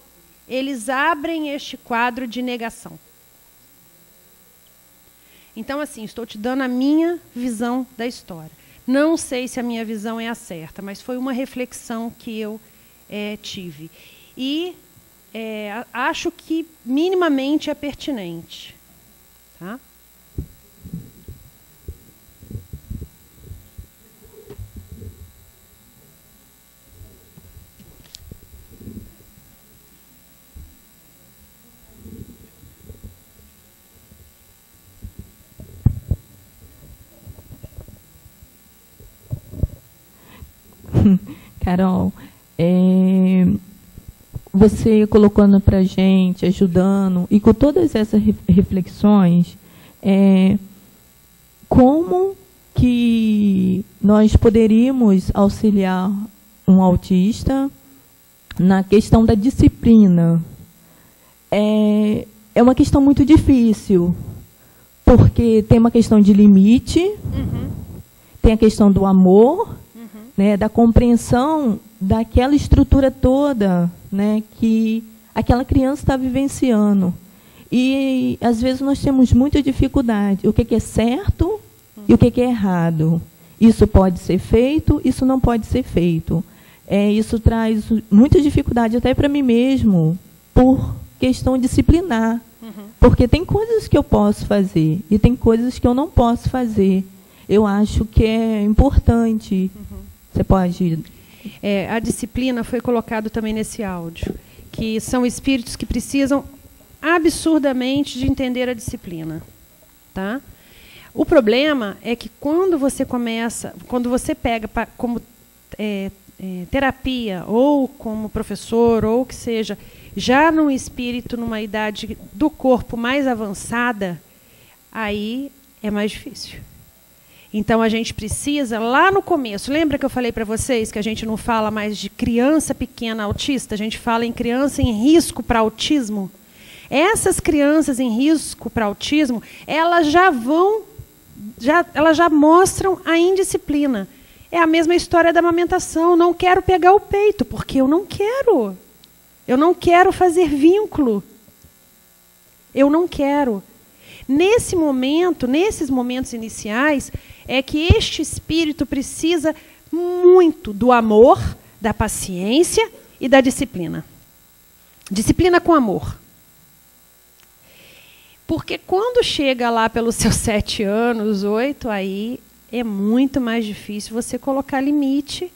eles abrem este quadro de negação. Então, assim, estou te dando a minha visão da história. Não sei se a minha visão é a certa, mas foi uma reflexão que eu tive. E acho que minimamente é pertinente. Tá? Carol, você colocando para a gente, ajudando, e com todas essas reflexões, como que nós poderíamos auxiliar um autista na questão da disciplina? É uma questão muito difícil, porque tem uma questão de limite, tem a questão do amor, né, da compreensão daquela estrutura toda, né, que aquela criança está vivenciando. E, às vezes, nós temos muita dificuldade. O que é certo e o que é errado. Isso pode ser feito, isso não pode ser feito. Isso traz muita dificuldade até para mim mesmo, por questão disciplinar. Porque tem coisas que eu posso fazer e tem coisas que eu não posso fazer. Eu acho que é importante. Você pode... A disciplina foi colocado também nesse áudio, que são espíritos que precisam absurdamente de entender a disciplina. Tá? O problema é que quando você pega como terapia, ou como professor, ou que seja, já num espírito, numa idade do corpo mais avançada, aí é mais difícil. Então, a gente precisa, lá no começo, lembra que eu falei para vocês que a gente não fala mais de criança pequena autista, a gente fala em criança em risco para autismo? Essas crianças em risco para autismo, elas já mostram a indisciplina. É a mesma história da amamentação. Não quero pegar o peito, porque eu não quero. Eu não quero fazer vínculo. Eu não quero. Nesse momento, nesses momentos iniciais, é que este espírito precisa muito do amor, da paciência e da disciplina. Disciplina com amor. Porque quando chega lá pelos seus 7 anos, 8, aí é muito mais difícil você colocar limite,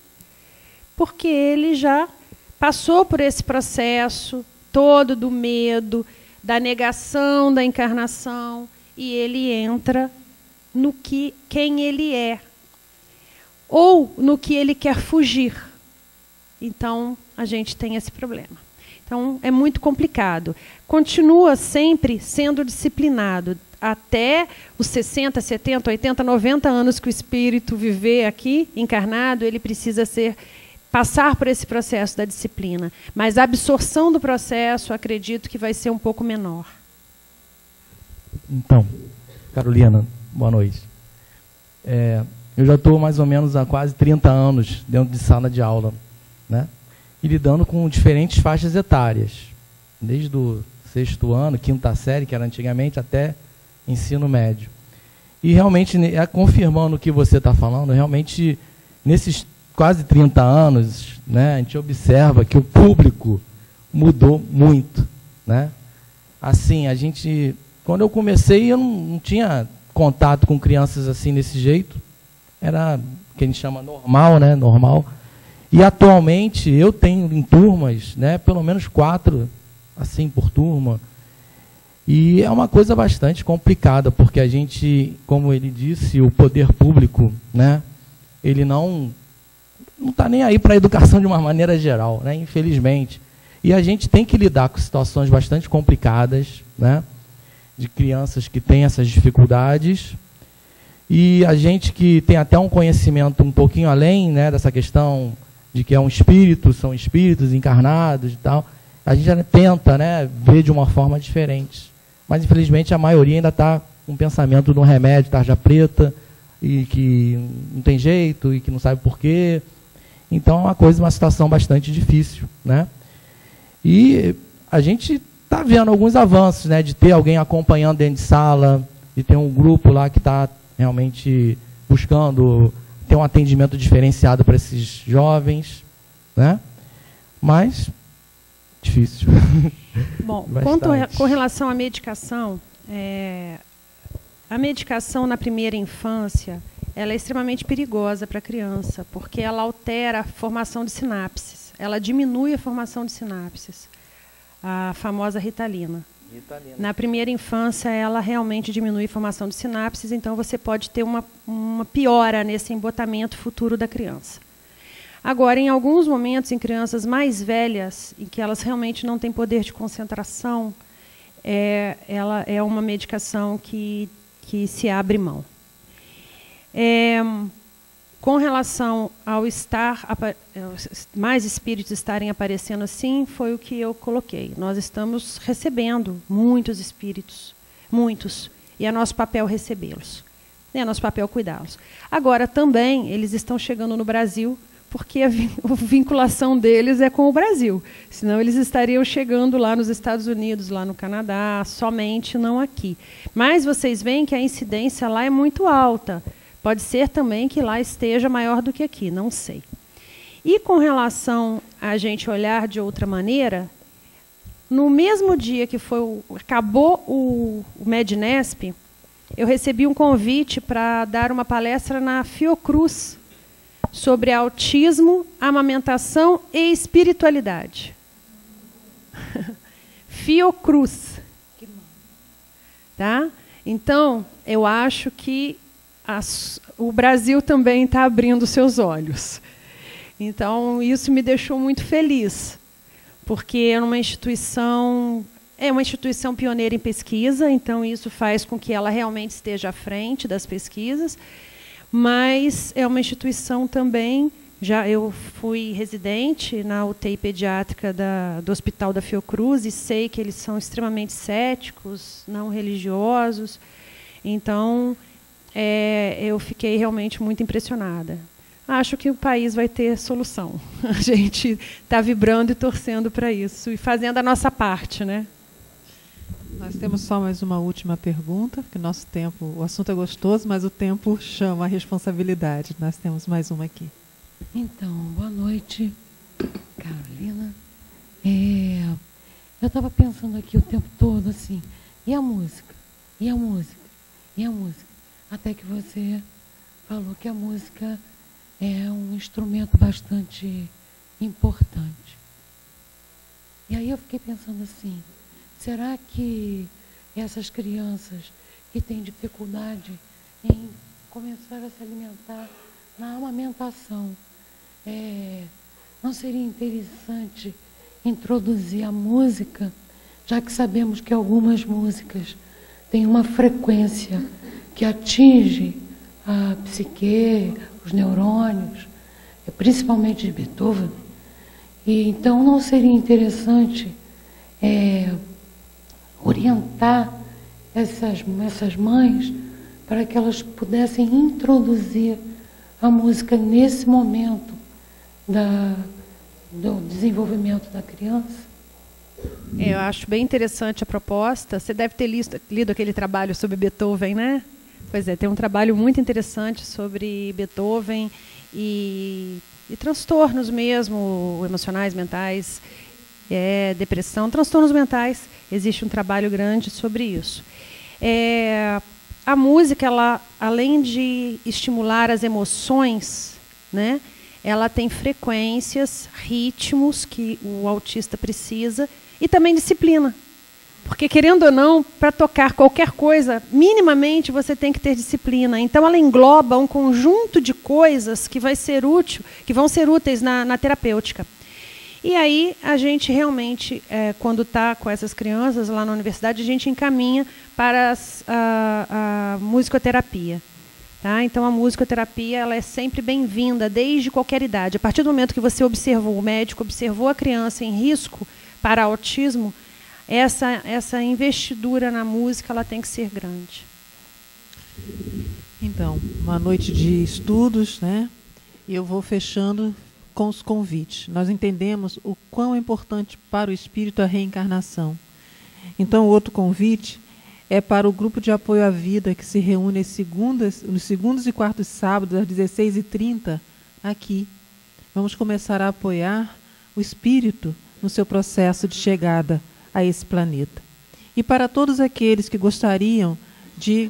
porque ele já passou por esse processo todo do medo, da negação da encarnação, e ele entra no que quem ele é, ou no que ele quer fugir. Então, a gente tem esse problema. Então, é muito complicado. Continua sempre sendo disciplinado. Até os 60, 70, 80, 90 anos que o espírito viver aqui, encarnado, ele precisa passar por esse processo da disciplina. Mas a absorção do processo, acredito que vai ser um pouco menor. Então, Carolina, boa noite. Eu já estou mais ou menos há quase 30 anos dentro de sala de aula, né? E lidando com diferentes faixas etárias, desde o 6º ano, 5ª série, que era antigamente, até ensino médio. E realmente, confirmando o que você está falando, realmente, nesses quase 30 anos, né, a gente observa que o público mudou muito, né? Assim, quando eu comecei, eu não tinha contato com crianças assim desse jeito. Era o que a gente chama normal, né? Normal. E atualmente eu tenho em turmas, né, pelo menos 4 assim por turma. E é uma coisa bastante complicada, porque a gente, como ele disse, o poder público, né, ele não está nem aí para a educação de uma maneira geral, né, infelizmente. E a gente tem que lidar com situações bastante complicadas, né, de crianças que têm essas dificuldades. E a gente que tem até um conhecimento um pouquinho além, né, dessa questão de que é um espírito, são espíritos encarnados e tal, a gente já tenta, né, ver de uma forma diferente. Mas, infelizmente, a maioria ainda está com um pensamento de um remédio, tarja preta, e que não tem jeito, e que não sabe por quê. Então, é uma situação bastante difícil, né? E a gente está vendo alguns avanços, né, de ter alguém acompanhando dentro de sala, de ter um grupo lá que está realmente buscando ter um atendimento diferenciado para esses jovens, né? Mas difícil. Bom, com relação à medicação, a medicação na primeira infância, ela é extremamente perigosa para a criança, porque ela altera a formação de sinapses, ela diminui a formação de sinapses, a famosa Ritalina. Na primeira infância, ela realmente diminui a formação de sinapses, então você pode ter uma piora nesse embotamento futuro da criança. Agora, em alguns momentos, em crianças mais velhas, em que elas realmente não têm poder de concentração, ela é uma medicação que se abre mão. Com relação ao mais espíritos estarem aparecendo assim, foi o que eu coloquei. Nós estamos recebendo muitos espíritos, muitos, e é nosso papel recebê-los. É nosso papel cuidá-los. Agora, também, eles estão chegando no Brasil, porque a vinculação deles é com o Brasil. Senão, eles estariam chegando lá nos Estados Unidos, lá no Canadá, somente, não aqui. Mas vocês veem que a incidência lá é muito alta. Pode ser também que lá esteja maior do que aqui, não sei. E com relação a gente olhar de outra maneira, no mesmo dia que acabou o Mednesp, eu recebi um convite para dar uma palestra na Fiocruz sobre autismo, amamentação e espiritualidade. Fiocruz. Tá? Então, eu acho que o Brasil também está abrindo seus olhos. Então, isso me deixou muito feliz, porque é uma instituição pioneira em pesquisa, então isso faz com que ela realmente esteja à frente das pesquisas, mas é uma instituição também, eu fui residente na UTI pediátrica do Hospital da Fiocruz e sei que eles são extremamente céticos, não religiosos, então eu fiquei realmente muito impressionada. acho que o país vai ter solução. A gente está vibrando e torcendo para isso e fazendo a nossa parte, né? Nós temos só mais uma última pergunta, porque nosso tempo, o assunto é gostoso, mas o tempo chama a responsabilidade. Nós temos mais uma aqui. Então, boa noite, Carolina. Eu estava pensando aqui o tempo todo assim, e a música? E a música? E a música? Até que você falou que a música é um instrumento bastante importante. E aí eu fiquei pensando assim, será que essas crianças que têm dificuldade em começar a se alimentar na amamentação, não seria interessante introduzir a música, já que sabemos que algumas músicas têm uma frequência que atinge a psique, os neurônios, principalmente de Beethoven, e então não seria interessante orientar essas mães para que elas pudessem introduzir a música nesse momento do desenvolvimento da criança? Eu acho bem interessante a proposta. Você deve ter lido aquele trabalho sobre Beethoven, né? Pois é, tem um trabalho muito interessante sobre Beethoven e transtornos mesmo, emocionais, mentais, depressão, transtornos mentais. Existe um trabalho grande sobre isso. A música, ela, além de estimular as emoções, né, ela tem frequências, ritmos que o autista precisa e também disciplina. Porque, querendo ou não, para tocar qualquer coisa, minimamente você tem que ter disciplina. Então, ela engloba um conjunto de coisas que vão ser úteis na terapêutica. E aí, a gente realmente, quando está com essas crianças lá na universidade, a gente encaminha para a musicoterapia. Tá? Então, a musicoterapia ela é sempre bem-vinda, desde qualquer idade. A partir do momento que você observou, o médico observou a criança em risco para autismo, essa investidura na música ela tem que ser grande. Então, uma noite de estudos, né? E eu vou fechando com os convites. Nós entendemos o quão é importante para o espírito a reencarnação. Então, o outro convite é para o grupo de apoio à vida, que se reúne nos segundos e quartos sábados, às 16h30, aqui. Vamos começar a apoiar o espírito no seu processo de chegada a esse planeta. E para todos aqueles que gostariam de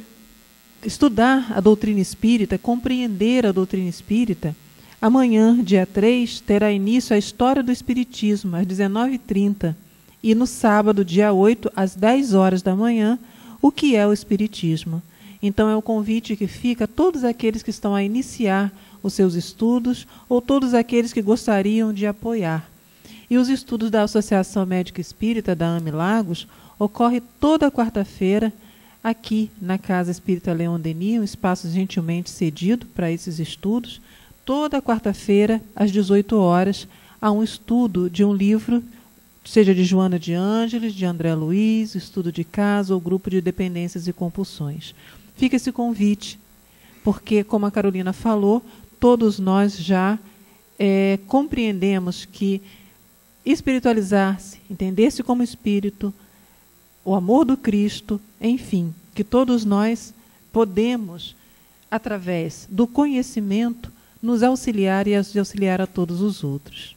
estudar a doutrina espírita, compreender a doutrina espírita, amanhã, dia 3, terá início a História do Espiritismo, às 19h30, e no sábado, dia 8, às 10 horas da manhã, o que é o Espiritismo. Então, é o convite que fica a todos aqueles que estão a iniciar os seus estudos ou todos aqueles que gostariam de apoiar. E os estudos da Associação Médica Espírita da AME Lagos ocorrem toda quarta-feira aqui na Casa Espírita Leon Denis, um espaço gentilmente cedido para esses estudos. Toda quarta-feira, às 18 horas, há um estudo de um livro, seja de Joana de Ângeles, de André Luiz, estudo de caso ou grupo de dependências e compulsões. Fica esse convite, porque, como a Carolina falou, todos nós já compreendemos que espiritualizar-se, entender-se como espírito, o amor do Cristo, enfim, que todos nós podemos, através do conhecimento, nos auxiliar e auxiliar a todos os outros.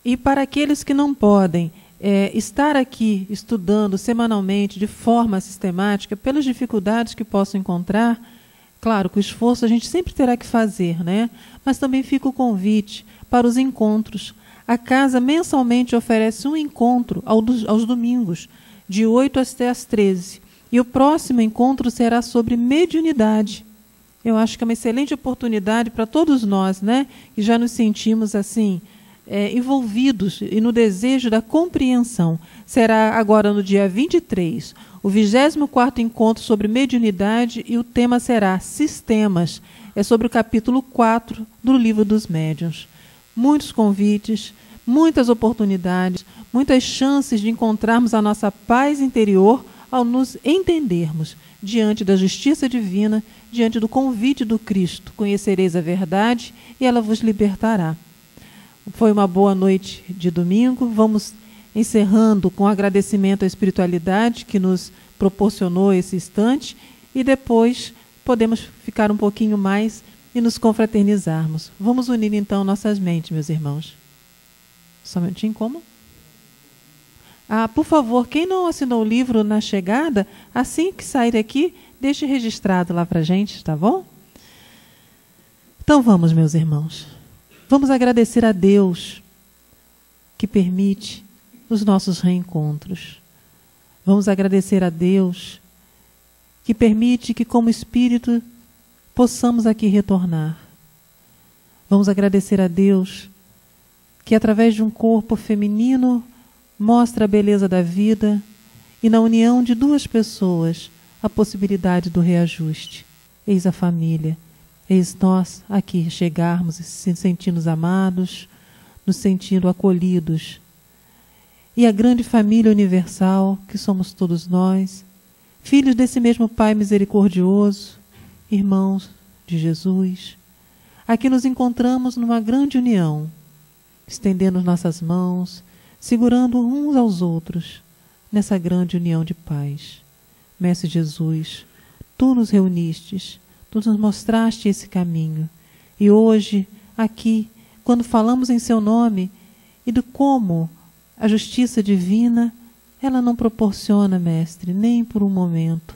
E para aqueles que não podem estar aqui estudando semanalmente de forma sistemática, pelas dificuldades que possam encontrar, claro que o esforço a gente sempre terá que fazer, né? Mas também fica o convite para os encontros. A casa mensalmente oferece um encontro aos domingos, de 8 até às 13. E o próximo encontro será sobre mediunidade. Eu acho que é uma excelente oportunidade para todos nós, né? Que já nos sentimos assim, envolvidos e no desejo da compreensão. Será agora no dia 23, o 24º encontro sobre mediunidade, e o tema será Sistemas. É sobre o capítulo 4 do Livro dos Médiuns. Muitos convites, muitas oportunidades, muitas chances de encontrarmos a nossa paz interior ao nos entendermos diante da justiça divina, diante do convite do Cristo. Conhecereis a verdade e ela vos libertará. Foi uma boa noite de domingo. Vamos encerrando com agradecimento à espiritualidade que nos proporcionou esse instante e depois podemos ficar um pouquinho mais e nos confraternizarmos. Vamos unir então nossas mentes, meus irmãos. Só um minutinho, como? Por favor, quem não assinou o livro na chegada, assim que sair daqui, deixe registrado lá para a gente, tá bom? Então vamos, meus irmãos. Vamos agradecer a Deus que permite os nossos reencontros. Vamos agradecer a Deus que permite que, como espírito, possamos aqui retornar. Vamos agradecer a Deus que, através de um corpo feminino, mostra a beleza da vida e, na união de duas pessoas, a possibilidade do reajuste. Eis a família, eis nós aqui chegarmos e se sentirmos amados, nos sentindo acolhidos. E a grande família universal, que somos todos nós, filhos desse mesmo Pai misericordioso, irmãos de Jesus. Aqui nos encontramos numa grande união, estendendo nossas mãos, segurando uns aos outros, nessa grande união de paz. Mestre Jesus, Tu nos reunistes, Tu nos mostraste esse caminho. E hoje, aqui, quando falamos em Seu nome e de como a justiça divina, ela não proporciona, Mestre, nem por um momento,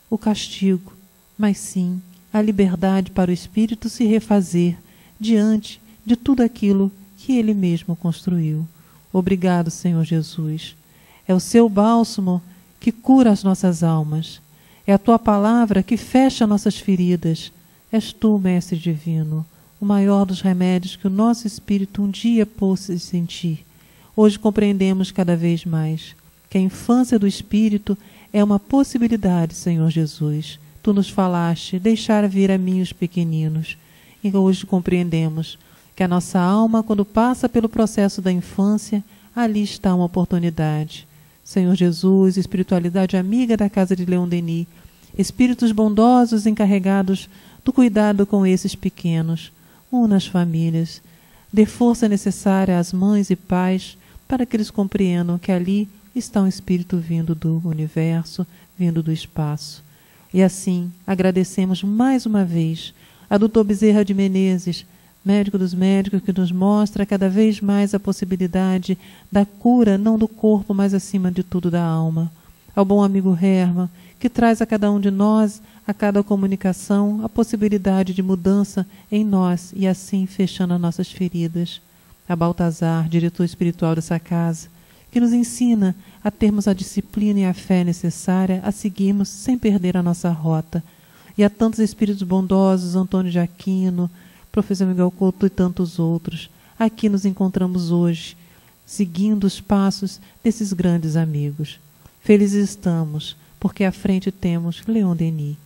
o castigo, mas sim a liberdade para o Espírito se refazer diante de tudo aquilo que Ele mesmo construiu. Obrigado, Senhor Jesus. É o Seu bálsamo que cura as nossas almas. É a Tua palavra que fecha nossas feridas. És Tu, Mestre Divino, o maior dos remédios que o nosso espírito um dia pôde sentir. Hoje compreendemos cada vez mais que a infância do espírito é uma possibilidade, Senhor Jesus. Tu nos falaste, deixar vir a mim os pequeninos. E hoje compreendemos que a nossa alma, quando passa pelo processo da infância, ali está uma oportunidade. Senhor Jesus, espiritualidade amiga da casa de Leon Denis, espíritos bondosos encarregados do cuidado com esses pequenos, una as famílias, dê força necessária às mães e pais para que eles compreendam que ali está um espírito vindo do universo, vindo do espaço. E assim, agradecemos mais uma vez a Dr. Bezerra de Menezes, médico dos médicos, que nos mostra cada vez mais a possibilidade da cura, não do corpo, mas acima de tudo da alma. Ao bom amigo Herman, que traz a cada um de nós, a cada comunicação, a possibilidade de mudança em nós e assim fechando as nossas feridas. A Baltazar, diretor espiritual dessa casa, que nos ensina a termos a disciplina e a fé necessária a seguirmos sem perder a nossa rota. E a tantos espíritos bondosos, Antônio de Aquino, professor Miguel Couto e tantos outros. Aqui nos encontramos hoje, seguindo os passos desses grandes amigos. Felizes estamos, porque à frente temos Leon Denis.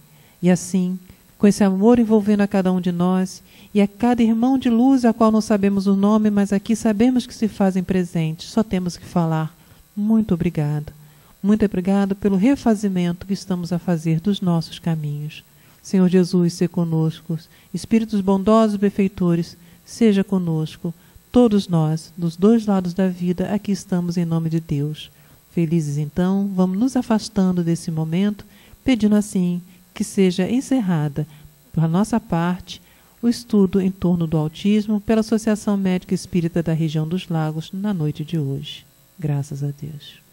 E assim, com esse amor envolvendo a cada um de nós, e a cada irmão de luz, a qual não sabemos o nome, mas aqui sabemos que se fazem presentes, só temos que falar. Muito obrigado. Muito obrigado pelo refazimento que estamos a fazer dos nossos caminhos. Senhor Jesus, seja conosco. Espíritos bondosos e benfeitores, seja conosco. Todos nós, dos dois lados da vida, aqui estamos em nome de Deus. Felizes então, vamos nos afastando desse momento, pedindo assim que seja encerrada, por nossa parte, o estudo em torno do autismo pela Associação Médica Espírita da Região dos Lagos na noite de hoje. Graças a Deus.